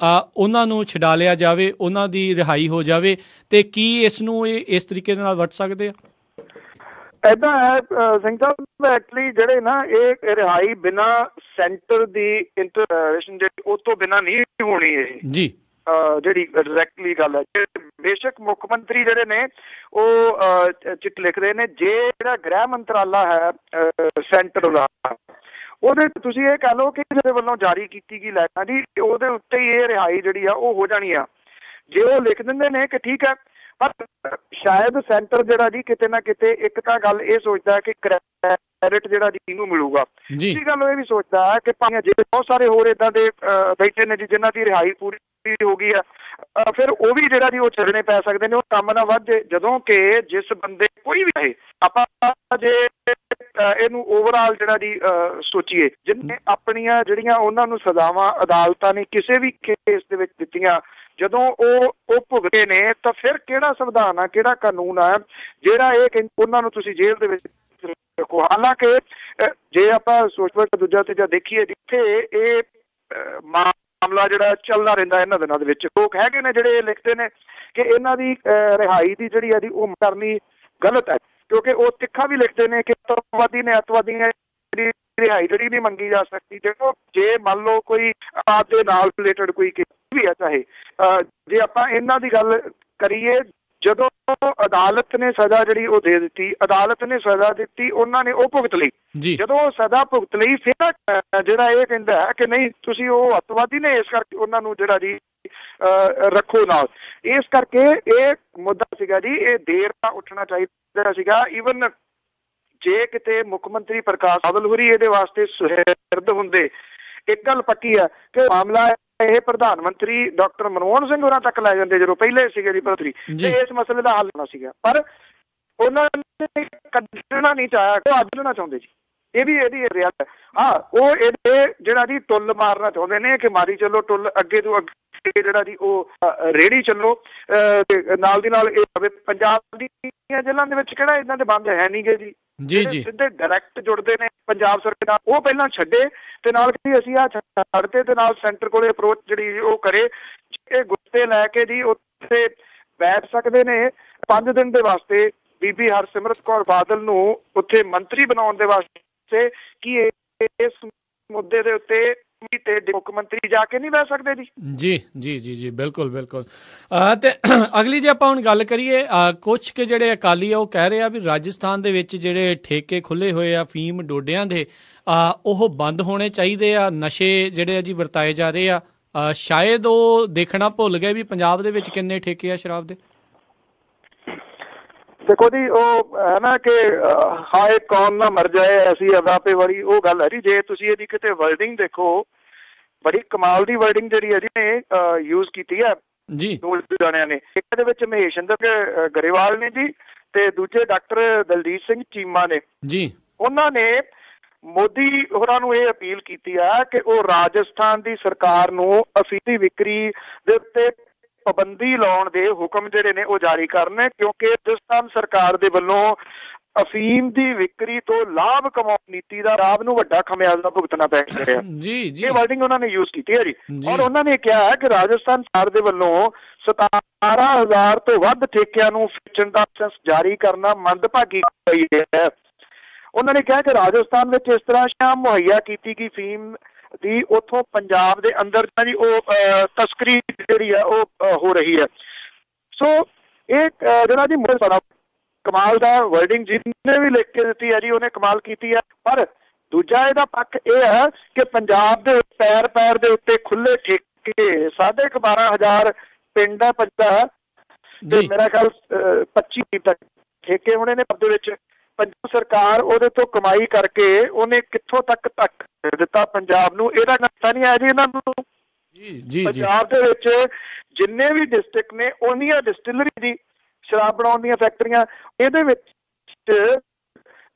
ਉਹਨਾਂ ਨੂੰ ਛਡਾ ਲਿਆ ਜਾਵੇ, ਉਹਨਾਂ ਦੀ ਰਿਹਾਈ ਹੋ ਜਾਵੇ। ਤੇ ਕੀ ਇਸ ਨੂੰ ਇਹ ਇਸ ਤਰੀਕੇ ਦੇ ਨਾਲ ਵਰਤ ਸਕਦੇ ਆ? ਏਦਾਂ ਹੈ ਸਿੰਘ ਸਾਹਿਬ, ਐਕਚੁਅਲੀ ਜਿਹੜੇ ਨਾ ਇਹ ਰਿਹਾਈ ਬਿਨਾਂ ਸੈਂਟਰ ਦੀ ਇੰਟਰਵੈਂਸ਼ਨ ਜਿਹੜੀ ਉਹ ਤੋਂ ਬਿਨਾਂ ਨਹੀਂ ਹੋਣੀ ਇਹ ਜੀ ਜਿਹੜੀ ਡਾਇਰੈਕਟਲੀ ਗੱਲ ਹੈ। ਬੇਸ਼ੱਕ ਮੁੱਖ ਮੰਤਰੀ ਜਿਹੜੇ ਨੇ ਉਹ ਚਿੱਠ ਲਿਖਦੇ ਨੇ, ਜੇ ਜਿਹੜਾ ਗ੍ਰਹਿ ਮੰਤਰਾਲਾ ਹੈ ਸੈਂਟਰ ਦਾ ਉਹਦੇ ਤੁਸੀਂ ਇਹ ਕਹਿ ਲਓ ਕਿ ਜਿਹਦੇ ਵੱਲੋਂ ਜਾਰੀ ਕੀਤੀ ਗਈ ਲੈਣਾ ਜੀ ਉਹਦੇ ਉੱਤੇ ਹੀ ਇਹ ਰਿਹਾਈ ਜਿਹੜੀ ਆ ਉਹ ਹੋ ਜਾਣੀ ਆ। ਜੇ ਉਹ ਲਿਖ ਦਿੰਦੇ ਨੇ ਕਿ ਠੀਕ ਹੈ, ਪਰ ਸ਼ਾਇਦ ਸੈਂਟਰ ਜਿਹੜਾ ਜੀ ਕਿਤੇ ਨਾ ਕਿਤੇ ਇੱਕ ਤਾਂ ਗੱਲ ਇਹ ਸੋਚਦਾ ਕਿ ਕ੍ਰੈਡਿਟ ਜਿਹੜਾ ਜੀ ਇਹਨੂੰ ਮਿਲੂਗਾ। ਦੂਜੀ ਗੱਲ ਉਹ ਇਹ ਵੀ ਸੋਚਦਾ ਹੈ ਕਿ ਭਾਵੇਂ ਜੇ ਬਹੁਤ ਸਾਰੇ ਹੋਰ ਏਦਾਂ ਦੇ ਬੈਠੇ ਨੇ ਜੀ ਜਿਨ੍ਹਾਂ ਦੀ ਰਿਹਾਈ ਪੂਰੀ ਹੋ ਗਈ ਆ, ਫਿਰ ਉਹ ਵੀ ਜਿਹੜਾ ਜੀ ਉਹ ਛੱਡਣੇ ਪੈ ਸਕਦੇ ਨੇ, ਉਹ ਕੰਮ ਨਾ ਵੱਧ ਜੇ। ਜਦੋਂ ਕਿ ਜਿਸ ਬੰਦੇ ਕੋਈ ਵੀ ਹੈ, ਆਪਾਂ ਜੇ ਇਹਨੂੰ ਓਵਰਆਲ ਜਿਹੜਾ ਜੀ ਸੋਚੀਏ, ਜਿਹਨੇ ਆਪਣੀਆਂ ਜਿਹੜੀਆਂ ਉਹਨਾਂ ਨੂੰ ਸਜ਼ਾਵਾਂ ਅਦਾਲਤਾਂ ਨੇ ਕਿਸੇ ਵੀ ਕੇਸ ਦੇ ਵਿੱਚ ਦਿੱਤੀਆਂ, ਜਦੋਂ ਉਹ ਭੁਗਤੇ ਨੇ, ਤਾਂ ਫਿਰ ਕਿਹੜਾ ਸੰਵਿਧਾਨ ਆ, ਕਿਹੜਾ ਕਾਨੂੰਨ ਆ ਜਿਹੜਾ ਇਹ ਉਹਨਾਂ ਨੂੰ ਤੁਸੀਂ ਜੇਲ੍ਹ ਦੇ ਵਿੱਚ ਰੱਖੋ। ਹਾਲਾਂਕਿ ਜੇ ਆਪਾਂ ਸੋਚ ਦੂਜਾ ਤੀਜਾ ਦੇਖੀਏ, ਜਿੱਥੇ ਇਹ ਮਾਮਲਾ ਜਿਹੜਾ ਚੱਲਦਾ ਰਹਿੰਦਾ ਇਹਨਾਂ ਦਿਨਾਂ ਦੇ ਵਿੱਚ, ਲੋਕ ਹੈਗੇ ਨੇ ਜਿਹੜੇ ਲਿਖਦੇ ਨੇ ਕਿ ਇਹਨਾਂ ਦੀ ਰਿਹਾਈ ਦੀ ਜਿਹੜੀ ਆ ਜੀ ਉਹ ਕਰਨੀ ਗਲਤ ਹੈ, ਕਿਉਂਕਿ ਉਹ ਤਿੱਖਾ ਵੀ ਲਿਖਦੇ ਨੇ ਕਿ ਅੱਤਵਾਦੀ ਨੇ ਅੱਤਵਾਦੀਆਂ ਦੀ ਰਿਹਾਈ ਜਿਹੜੀ ਨਹੀਂ ਮੰਗੀ ਜਾ ਸਕਦੀ। ਦੇਖੋ ਜੇ ਮੰਨ ਲਓ ਕੋਈ ਆਪ ਦੇ ਨਾਲ ਰਿਲੇਟਡ ਕੋਈ ਵੀ ਹੈ, ਚਾਹੇ ਜੇ ਆਪਾਂ ਇਹਨਾਂ ਦੀ ਗੱਲ ਕਰੀਏ, ਜਦੋਂ ਅਦਾਲਤ ਨੇ ਸਜ਼ਾ ਜਿਹੜੀ ਉਹ ਦੇ ਦਿੱਤੀ, ਅਦਾਲਤ ਨੇ ਸਜ਼ਾ ਦਿੱਤੀ, ਉਹਨਾਂ ਨੇ ਉਹ ਭੁਗਤ ਲਈ। ਜਦੋਂ ਉਹ ਸਜ਼ਾ ਭੁਗਤ ਲਈ, ਫਿਰ ਜਿਹੜਾ ਇਹ ਕਹਿੰਦਾ ਹੈ ਕਿ ਨਹੀਂ ਤੁਸੀਂ ਉਹ ਅੱਤਵਾਦੀ ਨੇ, ਇਸ ਕਰਕੇ ਉਹਨਾਂ ਨੂੰ ਜਿਹੜਾ ਜੀ ਰੱਖੋ ਨਾਲ। ਇਸ ਕਰਕੇ ਇਹ ਮੁੱਦਾ ਸੀਗਾ ਜੀ, ਇਹ ਦੇਰ ਨਾਲ ਉੱਠਣਾ ਚਾਹੀਦਾ ਸੀਗਾ। ਈਵਨ ਜੇ ਕਿਤੇ ਮੁੱਖ ਮੰਤਰੀ ਪ੍ਰਕਾਸ਼ ਬਾਦਲ ਹੋਰੀ ਇਹਦੇ ਵਾਸਤੇ ਸੁਹਿਰਦ ਹੁੰਦੇ, ਇੱਕ ਗੱਲ ਪੱਕੀ ਹੈ ਕਿ ਮਾਮਲਾ ਇਹ ਪ੍ਰਧਾਨ ਮੰਤਰੀ ਡਾਕਟਰ ਮਨਮੋਹਨ ਸਿੰਘ ਹੋਰਾਂ ਤੱਕ ਲੈ ਜਾਂਦੇ ਜਦੋਂ ਪਹਿਲੇ ਸੀਗੇ ਜੀ ਮੰਤਰੀ, ਤੇ ਇਸ ਮਸਲੇ ਦਾ ਹੱਲ ਹੋਣਾ ਸੀਗਾ। ਪਰ ਉਹਨਾਂ ਨੇ ਕੱਢਣਾ ਨਹੀਂ ਚਾਹਿਆ, ਉਹ ਅੱਜ ਲੈਣਾ ਚਾਹੁੰਦੇ ਜੀ। ਇਹ ਵੀ ਇਹਦੀ ਰਿਆਇਤ ਹੈ। ਹਾਂ, ਉਹ ਇਹ ਜਿਹੜਾ ਜੀ ਟੁੱਲ ਮਾਰਨਾ ਚਾਹੁੰਦੇ ਨੇ ਕਿ ਮਾਰੀ ਚੱਲੋ ਟੁੱਲ, ਅੱਗੇ ਤੋਂ ਅੱਗੇ ਜਿਹੜਾ ਜੀ ਉਹ ਰੇੜੀ ਚੱਲੋ, ਨਾਲ ਦੀ ਨਾਲ ਇਹ ਪੰਜਾਬ ਦੀਆਂ ਜੇਲ੍ਹਾਂ ਦੇ ਵਿੱਚ ਕਿਹੜਾ ਇਹਨਾਂ ਦੇ ਬੰਦ ਹੈ ਨਹੀਂ ਗੇ ਜੀ। ਸਿੱਧੇ ਡਾਇਰੈਕਟ ਜੁੜਦੇ ਨੇ ਪੰਜਾਬ ਸਰਕਾਰ, ਉਹ ਪਹਿਲਾਂ ਛੱਡੇ ਤੇ ਨਾਲ ਕਿ ਅਸੀਂ ਆਹ ਛੱਡਦੇ ਤੇ ਨਾਲ ਸੈਂਟਰ ਕੋਲੇ ਅਪਰੋਚ ਜਿਹੜੀ ਉਹ ਕਰੇ। ਇਹ ਗੁੱਸੇ ਲੈ ਕੇ ਜੀ ਉੱਥੇ ਬੈਠ ਸਕਦੇ ਨੇ 5 ਦਿਨ ਦੇ ਵਾਸਤੇ ਬੀਬੀ ਹਰਸਿਮਰਤ ਕੌਰ ਬਾਦਲ ਨੂੰ ਉੱਥੇ ਮੰਤਰੀ ਬਣਾਉਣ ਦੇ ਵਾਸਤੇ, ਕਿ ਇਸ ਮੁੱਦੇ ਦੇ ਉੱਤੇ ਤੇ ਮੁੱਖ ਮੰਤਰੀ ਜਾ ਕੇ ਨਹੀਂ ਬਹਿ ਸਕਦੇ ਜੀ। ਬਿਲਕੁਲ ਤੇ ਅਗਲੀ ਜੇ ਆਪਾਂ ਹੁਣ ਗੱਲ ਕਰੀਏ, ਕੁਛ ਕਿ ਜਿਹੜੇ ਅਕਾਲੀ ਆ ਉਹ ਕਹਿ ਰਹੇ ਆ ਵੀ ਰਾਜਸਥਾਨ ਦੇ ਵਿੱਚ ਜਿਹੜੇ ਠੇਕੇ ਖੁੱਲੇ ਹੋਏ ਆ ਫੀਮ ਡੋਡਿਆਂ ਦੇ, ਉਹ ਬੰਦ ਹੋਣੇ ਚਾਹੀਦੇ ਆ। ਨਸ਼ੇ ਜਿਹੜੇ ਆ ਜੀ ਵਰਤਾਏ ਜਾ ਰਹੇ ਆ, ਸ਼ਾਇਦ ਉਹ ਦੇਖਣਾ ਭੁੱਲ ਗਏ ਵੀ ਪੰਜਾਬ ਦੇ ਵਿੱਚ ਕਿੰਨੇ ਠੇਕੇ ਆ ਸ਼ਰਾਬ ਦੇ। ਦੇਖੋ ਜੀ, ਉਹ ਹੈ ਨਾ ਕਿ ਹਾਏ ਕੌਣ ਨਾ ਮਰ ਜਾਏ ਐਸੀ ਅਜ਼ਾਪੇ ਵਾਲੀ ਉਹ ਗੱਲ ਹੈ ਜੀ। ਜੇ ਤੁਸੀਂ ਇਹਦੀ ਕਿਤੇ ਵਰਡਿੰਗ ਦੇਖੋ, ਬੜੀ ਕਮਾਲ ਦੀ ਵਰਡਿੰਗ ਜਿਹੜੀ ਹੈ ਜੀ ਨੇ ਯੂਜ਼ ਕੀਤੀ ਹੈ ਜੀ ਦੋ ਜਾਣਿਆਂ ਨੇ। ਇੱਕ ਦੇ ਵਿੱਚ ਮਹੇਸ਼ਿੰਦਰ ਗਰੇਵਾਲ ਨੇ ਜੀ, ਤੇ ਦੂਜੇ ਡਾਕਟਰ ਦਲਜੀਤ ਸਿੰਘ ਚੀਮਾ ਨੇ ਜੀ। ਉਹਨਾਂ ਨੇ ਮੋਦੀ ਹੋਰਾਂ ਨੂੰ ਇਹ ਅਪੀਲ ਕੀਤੀ ਹੈ ਕਿ ਉਹ ਰਾਜਸਥਾਨ ਦੀ ਸਰਕਾਰ ਨੂੰ ਅਫੀਮ ਦੀ ਵਿਕਰੀ ਦੇ ਉੱਤੇ ਪਾਬੰਦੀ ਲਾਉਣ ਦੇ ਹੁਕਮ ਜਿਹੜੇ ਨੇ ਉਹ ਜਾਰੀ ਕਰਨ, ਕਿਉਂਕਿ ਰਾਜਸਥਾਨ ਸਰਕਾਰ ਦੇ ਵੱਲੋਂ ਅਫੀਮ ਦੀ ਵਿਕਰੀ ਤੋਂ ਲਾਭ ਕਮਾਉਣ ਨੀਤੀ ਦਾ ਰਾਜ ਨੂੰ ਵੱਡਾ ਖਮਿਆਜ਼ਾ ਭੁਗਤਣਾ ਪੈ ਰਿਹਾ। ਇਹ ਵਰਡਿੰਗ ਉਹਨਾਂ ਨੇ ਯੂਜ਼ ਕੀਤੀ ਹੈ ਜੀ। ਔਰ ਉਹਨਾਂ ਨੇ ਕਿਹਾ ਹੈ ਕਿ ਰਾਜਸਥਾਨ ਸਰਕਾਰ ਦੇ ਵੱਲੋਂ 17,000 ਤੋਂ ਵੱਧ ਠੇਕਿਆਂ ਨੂੰ ਵੇਚਣ ਦਾ ਲਾਇਸੈਂਸ ਜਾਰੀ ਕਰਨਾ ਮੰਦਭਾਗੀ ਹੋਈ ਹੈ। ਉਹਨਾਂ ਨੇ ਕਿਹਾ ਕਿ ਰਾਜਸਥਾਨ ਵਿੱਚ ਇਸ ਤਰ੍ਹਾਂ ਸ਼ਾਮ ਮੁਹੱਈਆ ਕੀਤੀ ਗਈ ਫੀਮ ਦੀ ਉੱਥੋਂ ਪੰਜਾਬ ਦੇ ਅੰਦਰ ਜੀ ਉਹ ਤਸਕਰੀ ਜਿਹੜੀ ਹੈ ਉਹ ਹੋ ਰਹੀ ਹੈ। ਸੋ ਇਹ ਜਿਹੜਾ ਜੀ ਸਾਡਾ ਕਮਾਲ ਦਾ ਵਰਡਿੰਗ ਜਿਹਨੇ ਵੀ ਲਿਖ ਕੇ ਦਿੱਤੀ ਹੈ ਜੀ ਉਹਨੇ ਕਮਾਲ ਕੀਤੀ ਹੈ। ਪਰ ਦੂਜਾ ਇਹਦਾ ਪੱਖ ਇਹ ਹੈ ਕਿ ਪੰਜਾਬ ਦੇ ਪੈਰ ਪੈਰ ਦੇ ਉੱਤੇ ਖੁੱਲੇ ਠੇਕੇ 12,500 ਪਿੰਡ ਹੈ ਤੇ ਮੇਰਾ ਖਿਆਲ 25 ਤੱਕ ਠੇਕੇ ਹੋਣੇ ਨੇ ਦੇ ਵਿੱਚ। ਪੰਜਾਬ ਸਰਕਾਰ ਉਹਦੇ ਤੋਂ ਕਮਾਈ ਕਰਕੇ ਉਹਨੇ ਕਿੱਥੋਂ ਤੱਕ ਦਿੱਤਾ ਪੰਜਾਬ ਨੂੰ, ਇਹਦਾ ਨਕਸ਼ਾ ਨਹੀਂ ਆਇਆ ਜੀ ਇਹਨਾਂ ਨੂੰ। ਪੰਜਾਬ ਦੇ ਵਿੱਚ ਜਿੰਨੇ ਵੀ ਡਿਸਟ੍ਰਿਕਟ ਨੇ ਉਹਨੀਆਂ ਡਿਸਟਿਲਰੀ ਦੀ ਸ਼ਰਾਬ ਬਣਾਉਣ ਦੀਆਂ ਫੈਕਟਰੀਆਂ, ਇਹਦੇ ਵਿੱਚ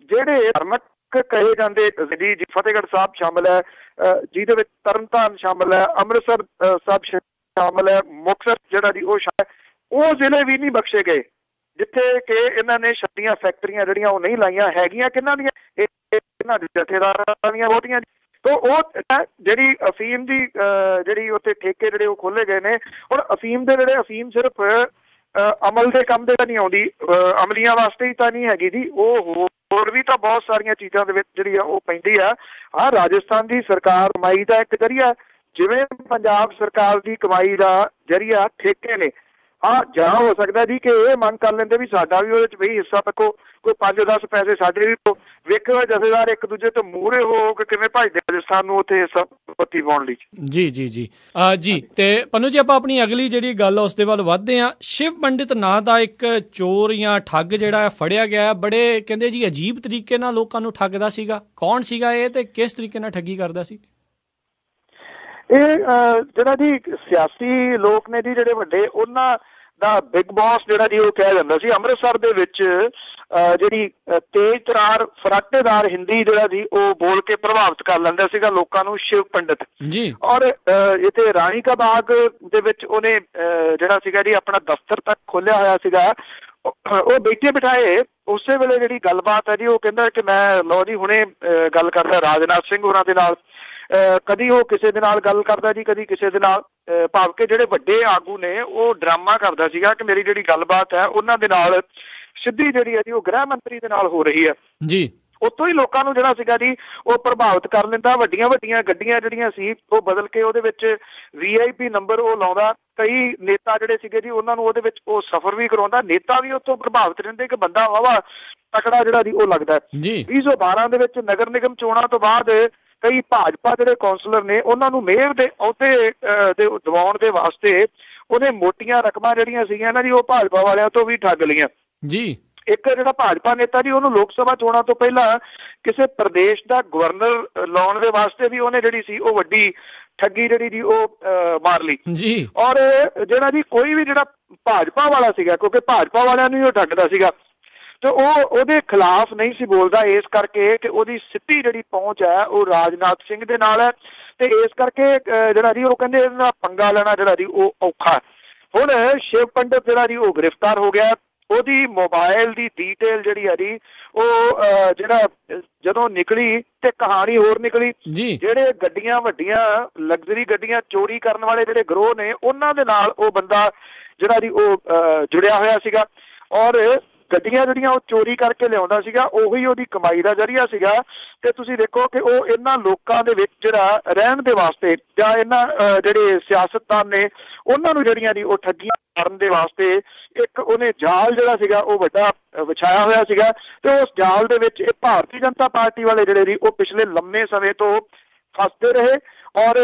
ਜਿਹੜੇ ਧਾਰਮਿਕ ਕਹੇ ਜਾਂਦੇ ਜੀ ਫਤਿਹਗੜ੍ਹ ਸਾਹਿਬ ਸ਼ਾਮਿਲ ਹੈ, ਜਿਹਦੇ ਵਿੱਚ ਤਰਨਤਾਰਨ ਸ਼ਾਮਿਲ ਹੈ, ਅੰਮ੍ਰਿਤਸਰ ਸਾਹਿਬ ਸ਼ਾਮਿਲ ਹੈ, ਮੁਕਤਸਰ ਜਿਹੜਾ ਜੀ ਉਹ ਜ਼ਿਲ੍ਹੇ ਵੀ ਨਹੀਂ ਬਖਸ਼ੇ ਗਏ ਜਿੱਥੇ ਕਿ ਇਹਨਾਂ ਨੇ ਛੱਡੀਆਂ ਫੈਕਟਰੀਆਂ ਜਿਹੜੀਆਂ ਉਹ ਨਹੀਂ ਲਾਈਆਂ ਹੈਗੀਆਂ। ਕਿਹਨਾਂ ਦੀਆਂ? ਇਹਨਾਂ ਦੇ ਜਥੇਦਾਰਾਂ ਦੀਆਂ ਵੋਟੀਆਂ। ਤੋ ਉਹ ਜਿਹੜੀ ਅਫੀਮ ਦੀ ਜਿਹੜੀ ਉੱਥੇ ਠੇਕੇ ਜਿਹੜੇ ਉਹ ਖੋਲੇ ਗਏ ਨੇ। ਹੁਣ ਅਫੀਮ ਦੇ ਜਿਹੜੇ ਅਫੀਮ ਸਿਰਫ ਅਮਲ ਦੇ ਕੰਮ ਦੇ ਤਾਂ ਨਹੀਂ ਆਉਂਦੀ, ਅਮਲੀਆਂ ਵਾਸਤੇ ਹੀ ਤਾਂ ਨਹੀਂ ਹੈਗੀ ਜੀ, ਉਹ ਹੋਰ ਵੀ ਤਾਂ ਬਹੁਤ ਸਾਰੀਆਂ ਚੀਜ਼ਾਂ ਦੇ ਵਿੱਚ ਜਿਹੜੀ ਆ ਉਹ ਪੈਂਦੀ ਆ। ਆਹ ਰਾਜਸਥਾਨ ਦੀ ਸਰਕਾਰ ਕਮਾਈ ਦਾ ਇੱਕ ਜ਼ਰੀਆ, ਜਿਵੇਂ ਪੰਜਾਬ ਸਰਕਾਰ ਦੀ ਕਮਾਈ ਦਾ ਜ਼ਰੀਆ ਠੇਕੇ ਨੇ। ਹਾਂ ਜਾਂ ਹੋ ਸਕਦਾ ਜੀ ਕਿ ਇਹ ਮੰਗ ਕਰ ਲੈਂਦੇ ਵੀ ਸਾਡਾ ਵੀ ਉਹਦੇ 'ਚ ਬਈ ਹਿੱਸਾ ਪੱਕੋ, ਕੋਈ 5-10 ਪੈਸੇ ਸਾਡੇ ਵੀ ਵੇਖੋ। ਜਥੇਦਾਰ ਇੱਕ ਦੂਜੇ ਤੋਂ ਮੂਹਰੇ ਹੋ ਕੇ ਕਿਵੇਂ ਭਜਦੇ ਰਾਜਸਥਾਨ ਨੂੰ ਉੱਥੇ ਹਿੱਸਾ ਪੱਤੀ ਪਾਉਣ ਲਈ। ਜੀ ਤੇ ਪਨੂੰ ਜੀ ਆਪਾਂ ਆਪਣੀ ਅਗਲੀ ਜਿਹੜੀ ਗੱਲ ਉਸ ਦੇ ਵੱਲ ਵੱਧਦੇ ਹਾਂ। ਸ਼ਿਵ ਪੰਡਿਤ ਨਾਂ ਦਾ ਇੱਕ ਚੋਰ ਜਾਂ ਠੱਗ ਜਿਹੜਾ ਫੜਿਆ ਗਿਆ, ਬੜੇ ਕਹਿੰਦੇ ਜੀ ਅਜੀਬ ਤਰੀਕੇ ਨਾਲ ਲੋਕਾਂ ਨੂੰ ਠੱਗਦਾ ਸੀਗਾ। ਕੌਣ ਸੀਗਾ ਇਹ ਤੇ ਕਿਸ ਤਰੀਕੇ ਨਾਲ ਠੱਗੀ ਕਰਦਾ ਸੀ? ਇਹ ਜਿਹੜਾ ਜੀ ਸਿਆਸੀ ਲੋਕ ਨੇ ਜੀ ਜਿਹੜੇ ਵੱਡੇ, ਉਹਨਾਂ ਦਾ ਬਿਗ ਬੌਸ ਜਿਹੜਾ ਜੀ ਉਹ ਕਿਹਾ ਜਾਂਦਾ ਸੀ। ਅੰਮ੍ਰਿਤਸਰ ਦੇ ਵਿੱਚ ਜਿਹੜੀ ਤੇਜ਼ ਤਰਾਰ ਫਰਾਟੇਦਾਰ ਹਿੰਦੀ ਜਿਹੜਾ ਜੀ ਉਹ ਬੋਲ ਕੇ ਪ੍ਰਭਾਵਿਤ ਕਰ ਲੈਂਦਾ ਸੀਗਾ ਲੋਕਾਂ ਨੂੰ ਸ਼ਿਵ ਪੰਡਿਤ ਜੀ। ਔਰ ਇੱਥੇ ਰਾਣੀ ਕਾ ਬਾਗ ਦੇ ਵਿੱਚ ਉਹਨੇ ਜਿਹੜਾ ਸੀਗਾ ਜੀ ਆਪਣਾ ਦਫ਼ਤਰ ਤੱਕ ਖੋਲਿਆ ਹੋਇਆ ਸੀਗਾ। ਉਹ ਬੈਠੇ ਬਿਠਾਏ ਉਸੇ ਵੇਲੇ ਜਿਹੜੀ ਗੱਲਬਾਤ ਹੈ ਜੀ ਉਹ ਕਹਿੰਦਾ ਕਿ ਮੈਂ ਲਓ ਜੀ ਹੁਣੇ ਗੱਲ ਕਰਦਾ ਰਾਜਨਾਥ ਸਿੰਘ ਹੋਰਾਂ ਦੇ ਨਾਲ। ਕਦੀ ਉਹ ਕਿਸੇ ਦੇ ਨਾਲ ਗੱਲ ਕਰਦਾ ਜੀ, ਕਦੀ ਕਿਸੇ ਦੇ ਨਾਲ, ਭਾਵ ਕਿ ਜਿਹੜੇ ਵੱਡੇ ਆਗੂ ਨੇ ਉਹ ਡਰਾਮਾ ਕਰਦਾ ਸੀਗਾ ਕਿ ਮੇਰੀ ਜਿਹੜੀ ਗੱਲਬਾਤ ਹੈ ਉਹਨਾਂ ਦੇ ਨਾਲ ਸਿੱਧੀ ਜਿਹੜੀ ਹੈ ਜੀ ਉਹ ਗ੍ਰਹਿ ਮੰਤਰੀ ਦੇ ਨਾਲ ਹੋ ਰਹੀ ਹੈ ਜੀ। ਉੱਥੋਂ ਹੀ ਲੋਕਾਂ ਨੂੰ ਜਿਹੜਾ ਸੀਗਾ ਜੀ ਉਹ ਪ੍ਰਭਾਵਿਤ ਕਰ ਲੈਂਦਾ। ਵੱਡੀਆਂ ਗੱਡੀਆਂ ਜਿਹੜੀਆਂ ਸੀ ਉਹ ਬਦਲ ਕੇ ਉਹਦੇ ਵਿੱਚ VIP ਨੰਬਰ ਉਹ ਲਾਉਂਦਾ। ਕਈ ਨੇਤਾ ਜਿਹੜੇ ਸੀਗੇ ਜੀ ਉਹਨਾਂ ਨੂੰ ਉਹਦੇ ਵਿੱਚ ਉਹ ਸਫ਼ਰ ਵੀ ਕਰਾਉਂਦਾ। ਨੇਤਾ ਵੀ ਉੱਥੋਂ ਪ੍ਰਭਾਵਿਤ ਰਹਿੰਦੇ ਕਿ ਬੰਦਾ ਵਾਹਵਾ ਤਕੜਾ ਜਿਹੜਾ ਜੀ ਉਹ ਲੱਗਦਾ। 2012 ਦੇ ਵਿੱਚ ਨਗਰ ਨਿਗਮ ਚੋਣਾਂ ਤੋਂ ਬਾਅਦ ਕਈ ਭਾਜਪਾ ਜਿਹੜੇ ਕੌਂਸਲਰ ਨੇ ਉਹਨਾਂ ਨੂੰ ਮੇਅਰ ਦੇ ਅਹੁਦੇ ਦਿਵਾਉਣ ਦੇ ਵਾਸਤੇ ਉਹਨੇ ਮੋਟੀਆਂ ਰਕਮਾਂ ਜਿਹੜੀਆਂ ਸੀਗੀਆਂ ਨਾ ਜੀ ਉਹ ਭਾਜਪਾ ਵਾਲਿਆਂ ਤੋਂ ਵੀ ਠੱਗ ਲਈਆਂ ਜੀ। ਇੱਕ ਜਿਹੜਾ ਭਾਜਪਾ ਨੇਤਾ ਜੀ ਉਹਨੂੰ ਲੋਕ ਸਭਾ ਚੋਣਾਂ ਤੋਂ ਪਹਿਲਾਂ ਕਿਸੇ ਪ੍ਰਦੇਸ਼ ਦਾ ਗਵਰਨਰ ਲਾਉਣ ਦੇ ਵਾਸਤੇ ਵੀ ਉਹਨੇ ਜਿਹੜੀ ਸੀ ਉਹ ਵੱਡੀ ਠੱਗੀ ਜਿਹੜੀ ਜੀ ਉਹ ਮਾਰ ਲਈ ਜੀ। ਔਰ ਜਿਹੜਾ ਜੀ ਕੋਈ ਵੀ ਜਿਹੜਾ ਭਾਜਪਾ ਵਾਲਾ ਸੀਗਾ, ਕਿਉਂਕਿ ਭਾਜਪਾ ਵਾਲਿਆਂ ਨੂੰ ਉਹ ਠੱਗਦਾ ਸੀਗਾ, ਤੇ ਉਹ ਉਹਦੇ ਖਿਲਾਫ ਨਹੀਂ ਸੀ ਬੋਲਦਾ, ਇਸ ਕਰਕੇ ਕਿ ਉਹਦੀ ਸਿੱਧੀ ਜਿਹੜੀ ਪਹੁੰਚ ਹੈ ਉਹ ਰਾਜਨਾਥ ਸਿੰਘ ਦੇ ਨਾਲ ਹੈ। ਤੇ ਇਸ ਕਰਕੇ ਜਿਹੜਾ ਜੀ ਉਹ ਕਹਿੰਦੇ ਇਹਦਾ ਪੰਗਾ ਲੈਣਾ ਜਿਹੜਾ ਜੀ ਉਹ ਔਖਾ। ਹੁਣ ਸ਼ਿਵ ਪੰਡਿਤ ਜਿਹੜਾ ਜੀ ਉਹ ਗ੍ਰਿਫਤਾਰ ਹੋ ਗਿਆ। ਉਹਦੀ ਮੋਬਾਈਲ ਦੀ ਡੀਟੇਲ ਜਿਹੜੀ ਹੈ ਜੀ ਉਹ ਜਿਹੜਾ ਜਦੋਂ ਨਿਕਲੀ ਤੇ ਕਹਾਣੀ ਹੋਰ ਨਿਕਲੀ। ਜਿਹੜੇ ਗੱਡੀਆਂ ਵੱਡੀਆਂ ਲਗਜ਼ਰੀ ਗੱਡੀਆਂ ਚੋਰੀ ਕਰਨ ਵਾਲੇ ਜਿਹੜੇ ਗਰੋਹ ਨੇ ਉਹਨਾਂ ਦੇ ਨਾਲ ਉਹ ਬੰਦਾ ਜਿਹੜਾ ਜੀ ਉਹ ਜੁੜਿਆ ਹੋਇਆ ਸੀਗਾ। ਔਰ ਗੱਡੀਆਂ ਜਿਹੜੀਆਂ ਉਹ ਚੋਰੀ ਕਰਕੇ ਲਿਆਉਂਦਾ ਸੀਗਾ, ਉਹੀ ਉਹਦੀ ਕਮਾਈ ਦਾ ਜ਼ਰੀਆ ਸੀਗਾ। ਤੇ ਤੁਸੀਂ ਦੇਖੋ ਕਿ ਉਹ ਇਹਨਾਂ ਲੋਕਾਂ ਦੇ ਵਿੱਚ ਜਿਹੜਾ ਰਹਿਣ ਦੇ ਵਾਸਤੇ ਜਾਂ ਇਹਨਾਂ ਜਿਹੜੇ ਸਿਆਸਤਦਾਨ ਨੇ ਉਹਨਾਂ ਨੂੰ ਜਿਹੜੀਆਂ ਦੀ ਉਹ ਠੱਗੀਆਂ ਕਰਨ ਦੇ ਵਾਸਤੇ ਇੱਕ ਉਹਨੇ ਜਾਲ ਜਿਹੜਾ ਸੀਗਾ ਉਹ ਵੱਡਾ ਵਿਛਾਇਆ ਹੋਇਆ ਸੀਗਾ। ਤੇ ਉਸ ਜਾਲ ਦੇ ਵਿੱਚ ਇਹ ਭਾਰਤੀ ਜਨਤਾ ਪਾਰਟੀ ਵਾਲੇ ਜਿਹੜੇ ਜੀ ਉਹ ਪਿਛਲੇ ਲੰਮੇ ਸਮੇਂ ਤੋਂ ਫਸਦੇ ਰਹੇ। ਔਰ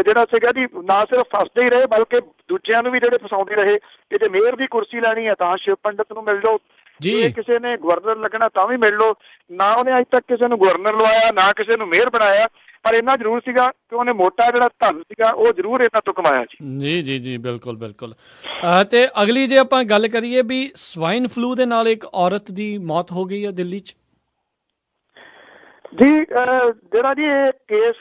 ਜਿਹੜਾ ਸੀਗਾ ਜੀ ਨਾ ਸਿਰਫ ਫਸਦੇ ਹੀ ਰਹੇ ਬਲਕਿ ਦੂਜਿਆਂ ਨੂੰ ਵੀ ਜਿਹੜੇ ਫਸਾਉਂਦੇ ਰਹੇ ਕਿ ਜੇ ਮੇਅਰ ਦੀ ਕੁਰਸੀ ਲੈਣੀ ਹੈ ਤਾਂ ਸ਼ਿਵ ਪੰਡਿਤ ਨੂੰ ਮਿਲ ਜਾਓ, ਜੇ ਕਿਸੇ ਨੇ ਗਵਰਨਰ ਲੱਗਣਾ ਤਾਂ ਵੀ ਮਿਲ ਲਓ। ਨਾ ਉਹਨੇ ਅੱਜ ਤੱਕ ਕਿਸੇ ਨੂੰ ਗਵਰਨਰ ਲਵਾਇਆ, ਨਾ ਕਿਸੇ ਨੂੰ ਮੇਅਰ ਬਣਾਇਆ, ਪਰ ਇੰਨਾ ਜ਼ਰੂਰ ਸੀਗਾ ਕਿ ਉਹਨੇ ਮੋਟਾ ਜਿਹੜਾ ਧਨ ਸੀਗਾ ਉਹ ਜ਼ਰੂਰ ਇਹਨਾਂ ਤੋਂ ਕਮਾਇਆ ਜੀ। ਬਿਲਕੁਲ। ਤੇ ਅਗਲੀ ਜੇ ਆਪਾਂ ਗੱਲ ਕਰੀਏ ਵੀ ਸਵਾਈਨ ਫਲੂ ਦੇ ਨਾਲ ਇੱਕ ਔਰਤ ਦੀ ਮੌਤ ਹੋ ਗਈ ਹੈ ਦਿੱਲੀ 'ਚ। ਜੀ ਜਿਹੜਾ ਜੀ ਇਹ ਕੇਸ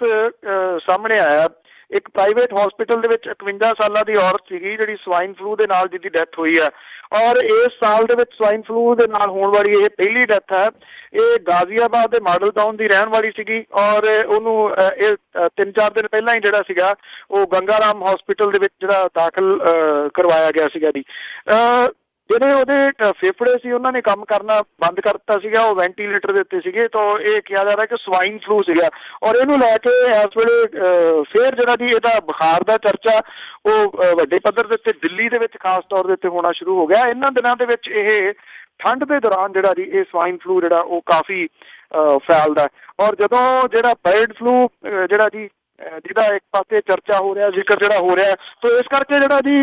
ਸਾਹਮਣੇ ਆਇਆ, ਇੱਕ ਪ੍ਰਾਈਵੇਟ ਹਸਪੀਟਲ ਦੇ ਵਿੱਚ 51 ਸਾਲਾਂ ਦੀ ਔਰਤ ਸੀਗੀ ਜਿਹੜੀ ਸਵਾਈਨ ਫਲੂ ਦੇ ਨਾਲ ਜਿਹਦੀ ਡੈਥ ਹੋਈ ਹੈ, ਔਰ ਇਸ ਸਾਲ ਦੇ ਵਿੱਚ ਸਵਾਈਨ ਫਲੂ ਦੇ ਨਾਲ ਹੋਣ ਵਾਲੀ ਇਹ ਪਹਿਲੀ ਡੈਥ ਹੈ। ਇਹ ਗਾਜ਼ੀਆਬਾਦ ਦੇ ਮਾਡਲ ਟਾਊਨ ਦੀ ਰਹਿਣ ਵਾਲੀ ਸੀਗੀ, ਔਰ ਉਹਨੂੰ ਇਹ 3-4 ਦਿਨ ਪਹਿਲਾਂ ਹੀ ਜਿਹੜਾ ਸੀਗਾ ਉਹ ਗੰਗਾ ਰਾਮ ਹਸਪੀਟਲ ਦੇ ਵਿੱਚ ਜਿਹੜਾ ਦਾਖਲ ਕਰਵਾਇਆ ਗਿਆ ਸੀਗਾ ਜੀ। ਜਿਹੜੇ ਉਹਦੇ ਫੇਫੜੇ ਸੀ ਉਹਨਾਂ ਨੇ ਕੰਮ ਕਰਨਾ ਬੰਦ ਕਰ ਦਿੱਤਾ ਸੀਗਾ, ਉਹ ਵੈਂਟੀਲੇਟਰ ਦੇ ਉੱਤੇ ਸੀਗੇ। ਤਾਂ ਇਹ ਕਿਹਾ ਜਾ ਰਿਹਾ ਕਿ ਸਵਾਈਨ ਫਲੂ ਸੀਗਾ, ਔਰ ਇਹਨੂੰ ਲੈ ਕੇ ਇਸ ਵੇਲੇ ਫਿਰ ਜਿਹੜਾ ਜੀ ਇਹਦਾ ਬੁਖਾਰ ਦਾ ਚਰਚਾ ਉਹ ਵੱਡੇ ਪੱਧਰ ਦੇ ਉੱਤੇ ਦਿੱਲੀ ਦੇ ਵਿੱਚ ਖਾਸ ਤੌਰ ਦੇ ਉੱਤੇ ਹੋਣਾ ਸ਼ੁਰੂ ਹੋ ਗਿਆ। ਇਹਨਾਂ ਦਿਨਾਂ ਦੇ ਵਿੱਚ ਇਹ ਠੰਡ ਦੇ ਦੌਰਾਨ ਜਿਹੜਾ ਜੀ ਇਹ ਸਵਾਈਨ ਫਲੂ ਜਿਹੜਾ ਉਹ ਕਾਫੀ ਫੈਲਦਾ, ਔਰ ਜਦੋਂ ਜਿਹੜਾ ਬਰਡ ਫਲੂ ਜਿਹੜਾ ਜੀ ਜਿਹਦਾ ਇੱਕ ਪਾਸੇ ਚਰਚਾ ਹੋ ਰਿਹਾ, ਜ਼ਿਕਰ ਜਿਹੜਾ ਹੋ ਰਿਹਾ, ਤਾਂ ਇਸ ਕਰਕੇ ਜਿਹੜਾ ਜੀ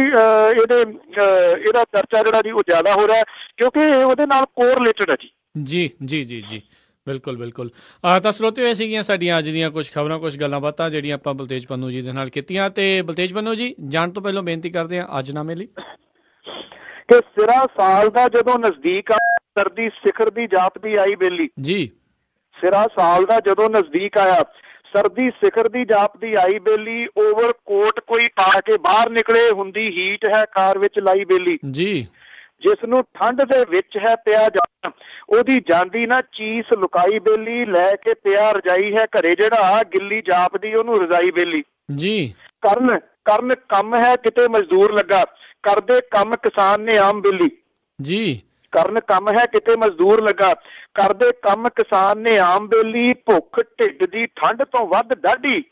ਇਹਦਾ ਚਰਚਾ ਜਿਹੜਾ ਜੀ ਉਹ ਜ਼ਿਆਦਾ ਹੋ ਰਿਹਾ ਕਿਉਂਕਿ ਉਹਦੇ ਨਾਲ ਕੋਰਿਲੇਟਡ ਹੈ ਜੀ। ਜੀ ਜੀ ਜੀ ਜੀ ਬਿਲਕੁਲ ਬਿਲਕੁਲ। ਤਾਂ ਸਰੋਤਿਓ ਇਹ ਸੀਗੀਆਂ ਸਾਡੀਆਂ ਅੱਜ ਦੀਆਂ ਕੁਛ ਖਬਰਾਂ, ਕੁਛ ਗੱਲਾਂ ਬਾਤਾਂ ਜਿਹੜੀਆਂ ਆਪਾਂ ਬਲਤੇਜ ਪੰਨੂ ਜੀ ਦੇ ਨਾਲ ਕੀਤੀਆਂ। ਤੇ ਬਲਤੇਜ ਪੰਨੂ ਜੀ, ਜਾਣ ਤੋਂ ਪਹਿਲਾਂ ਬੇਨਤੀ ਕਰਦੇ ਹਾਂ ਅੱਜਨਾਮੇ ਲਈ ਕਿ ਸਿਰਾ ਸਾਲ ਦਾ ਜਦੋਂ ਨਜ਼ਦੀਕ ਆ, ਸਰਦੀ ਸਿਖਰ ਦੀ ਜਾਪਦੀ ਆਈ ਬੇਲੀ ਜੀ। ਸਿਰਾ ਸਾਲ ਦਾ ਜਦੋਂ ਨਜ਼ਦੀਕ ਆਇਆ, ਸਰਦੀ ਸਿਖਰ ਦੀ ਜਾਪਦੀ ਆਈ ਬੇਲੀ, ਓਵਰ ਕੋਟ ਕੋਈ ਪਾ ਕੇ ਬਾਹਰ ਨਿਕਲੇ, ਹੁੰਦੀ ਹੀਟ ਹੈ ਕਾਰ ਵਿੱਚ ਲਾਈ ਬੇਲੀ ਜੀ। ਜਿਸ ਨੂੰ ਠੰਡ ਦੇ ਵਿੱਚ ਹੈ ਪਿਆ ਜਾਣਾ, ਉਹਦੀ ਜਾਂਦੀ ਨਾ ਚੀਸ ਲੁਕਾਈ ਬੇਲੀ, ਲੈ ਕੇ ਪਿਆ ਰਜਾਈ ਹੈ ਘਰੇ ਜਿਹੜਾ, ਗਿੱਲੀ ਜਾਪਦੀ ਉਹਨੂੰ ਰਜਾਈ ਬੇਲੀ ਜੀ। ਕਰਨ ਕੰਮ ਹੈ ਕਿਤੇ ਮਜ਼ਦੂਰ ਲੱਗਾ, ਕਰਦੇ ਕੰਮ ਕਿਸਾਨ ਨੇ ਆਮ ਬੇਲੀ ਜੀ। ਕਰਨ ਕੰਮ ਹੈ ਕਿਤੇ ਮਜ਼ਦੂਰ ਲੱਗਾ, ਕਰਦੇ ਕੰਮ ਕਿਸਾਨ ਨੇ ਆਮ ਬੇਲੀ, ਭੁੱਖ ਢਿੱਡ ਦੀ ਠੰਡ ਤੋਂ ਵੱਧ ਡਾਢੀ,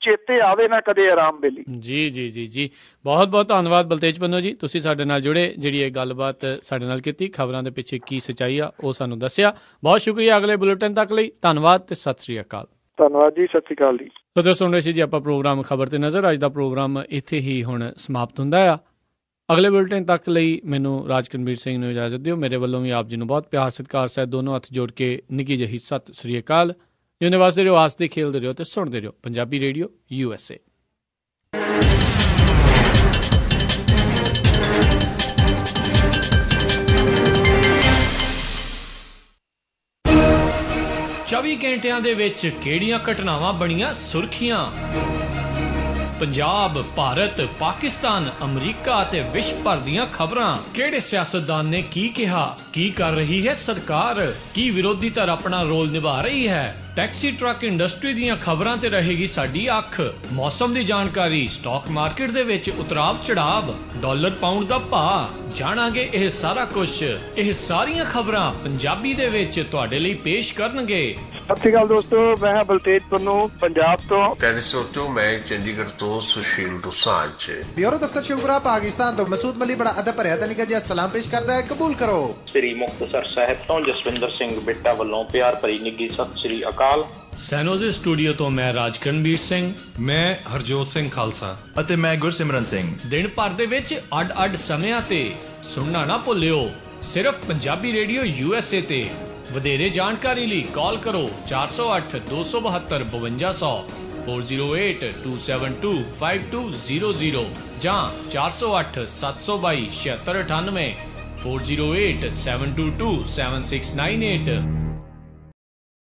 ਚੇਤੇ ਆਵੇ ਨਾ ਕਦੇ ਆਰਾਮ ਬੇਲੀ ਜੀ ਜੀ ਜੀ ਜੀ। ਬਹੁਤ ਬਹੁਤ ਧੰਨਵਾਦ ਬਲਤੇਜ ਪੰਨੂ ਜੀ, ਤੁਸੀਂ ਸਾਡੇ ਨਾਲ ਜੁੜੇ, ਜਿਹੜੀ ਇਹ ਗੱਲਬਾਤ ਸਾਡੇ ਨਾਲ ਕੀਤੀ, ਖਬਰਾਂ ਦੇ ਪਿੱਛੇ ਕੀ ਸੱਚਾਈ ਆ ਉਹ ਸਾਨੂੰ ਦੱਸਿਆ। ਬਹੁਤ ਸ਼ੁਕਰੀਆ। ਅਗਲੇ ਬੁਲੇਟਿਨ ਤੱਕ ਲਈ ਧੰਨਵਾਦ ਤੇ ਸਤਿ ਸ੍ਰੀ ਅਕਾਲ। ਧੰਨਵਾਦ ਜੀ, ਸਤਿ ਸ੍ਰੀ ਅਕਾਲ ਜੀ। ਤਾਂ ਸੁਣ ਰਹੇ ਸੀ ਜੀ ਆਪਾਂ ਪ੍ਰੋਗਰਾਮ ਖਬਰ ਤੇ ਨਜ਼ਰ। ਅੱਜ ਦਾ ਪ੍ਰੋਗਰਾਮ ਇੱਥੇ ਹੀ ਹੁਣ ਸਮਾਪਤ ਹੁੰਦਾ ਆ। ਅਗਲੇ ਬੁਲੇਟਿਨ ਤੱਕ ਲਈ ਮੈਨੂੰ ਰਾਜ ਕਨਵੀਰ ਸਿੰਘ ਨੂੰ ਇਜਾਜ਼ਤ ਦਿਓ। ਮੇਰੇ ਵੱਲੋਂ ਵੀ ਆਪ ਜੀ ਨੂੰ ਬਹੁਤ ਪਿਆਰ ਸਤਿਕਾਰ ਸਹਿਤ ਦੋਨੋਂ ਹੱਥ ਜੋੜ ਕੇ ਨਿੱਘੀ ਜਿਹੀ ਸਤਿ ਸ੍ਰੀ ਅਕਾਲ। ਜਿਉਂਦੇ ਵਸਦੇ ਰਹੋ, ਹੱਸਦੇ ਖੇਲਦੇ ਰਹੋ ਤੇ ਸੁਣਦੇ ਰਹੋ ਪੰਜਾਬੀ ਰੇਡੀਓ USA। ਚੌਵੀ ਘੰਟਿਆਂ ਦੇ ਵਿੱਚ ਕਿਹੜੀਆਂ ਘਟਨਾਵਾਂ ਬਣੀਆਂ ਸੁਰਖੀਆਂ? ਪੰਜਾਬ, ਭਾਰਤ, ਪਾਕਿਸਤਾਨ, ਅਮਰੀਕਾ ਅਤੇ ਵਿਸ਼ਵ ਭਰ ਦੀਆਂ ਖਬਰਾਂ। ਕਿਹੜੇ ਸਿਆਸਤਦਾਨ ਨੇ ਕੀ ਕਿਹਾ, ਕੀ ਕਰ ਰਹੀ ਹੈ ਸਰਕਾਰ, ਕੀ ਵਿਰੋਧੀ ਧਿਰ ਆਪਣਾ ਰੋਲ ਨਿਭਾ ਰਹੀ ਹੈ। ਟੈਕਸੀ ਟਰੱਕ ਇੰਡਸਟਰੀ ਦੀਆਂ ਖਬਰਾਂ ਤੇ ਰਹੇਗੀ ਸਾਡੀ ਅੱਖ। ਮੌਸਮ ਦੀ ਜਾਣਕਾਰੀ, ਸਟਾਕ ਮਾਰਕੀਟ ਦੇ ਵਿੱਚ ਉਤਰਾਵ ਚੜਾਵ, ਡਾਲਰ ਪਾਉਂਡ ਦਾ ਭਾਅ, ਜਾਣਾਂਗੇ ਇਹ ਸਾਰਾ ਕੁਝ। ਇਹ ਸਾਰੀਆਂ ਖਬਰਾਂ ਪੰਜਾਬੀ ਦੇ ਵਿੱਚ ਤੁਹਾਡੇ ਲਈ ਪੇਸ਼ ਕਰਨਗੇ। ਸਤਿ ਸ਼੍ਰੀ ਅਕਾਲ ਦੋਸਤੋ, ਮੈਂ ਹਾਂ ਬਲਤੇਜ ਪੰਨੂ ਪੰਜਾਬ ਤੋਂ। ਟੈਲੀਸੋਟੋ ਮੈਂ ਚੰਡੀਗੜ੍ਹ ਤੋਂ ਸੁਸ਼ੀਲ ਦੁਸਾਂਝ। ਬਿਊਰੋ ਦਫ਼ਤਰ ਸ਼ੁਗਰਾ ਪਾਕਿਸਤਾਨ ਤੋਂ ਮਸੂਦ ਮਲੀ ਬੜਾ ਅਦਬ ਭਰਿਆ ਤੇ ਨਿੱਘਾ ਜਿਹਾ ਸਲਾਮ ਪੇਸ਼ ਕਰਦਾ ਹੈ, ਕਬੂਲ ਕਰੋ। ਸ੍ਰੀ ਮੁਕਤਸਰ ਸਾਹਿਬ ਤੋਂ ਜਸਵਿੰਦਰ ਸਿੰਘ ਬਿੱਟਾ ਵੱਲੋਂ ਪਿਆਰ ਭਰੀ ਨਿੱਘੀ ਸਤਿ ਸ਼੍ਰੀ ਅਕਾਲ। ਸੈਨੋਜ਼ੇ ਸਟੂਡੀਓ ਤੋਂ ਮੈਂ ਰਾਜ ਕਨਵੀਰ ਸਿੰਘ, ਮੈਂ ਹਰਜੋਤ ਸਿੰਘ ਖਾਲਸਾ ਅਤੇ ਮੈਂ ਗੁਰਸਿਮਰਨ ਸਿੰਘ। ਦਿਨ ਭਰ ਦੇ ਵਿੱਚ ਅੱਡ-ਅੱਡ ਸਮਿਆਂ ਤੇ ਸੁਣਨਾ ਨਾ ਭੁੱਲਿਓ, ਸਿਰਫ ਪੰਜਾਬੀ ਰੇਡੀਓ USA ਤੇ। ਵਧੇਰੇ ਜਾਣਕਾਰੀ ਲਈ ਕਾਲ ਕਰੋ 408 272 5200 4082725200 ਜਾਂ 408 722 7698 408722 7698।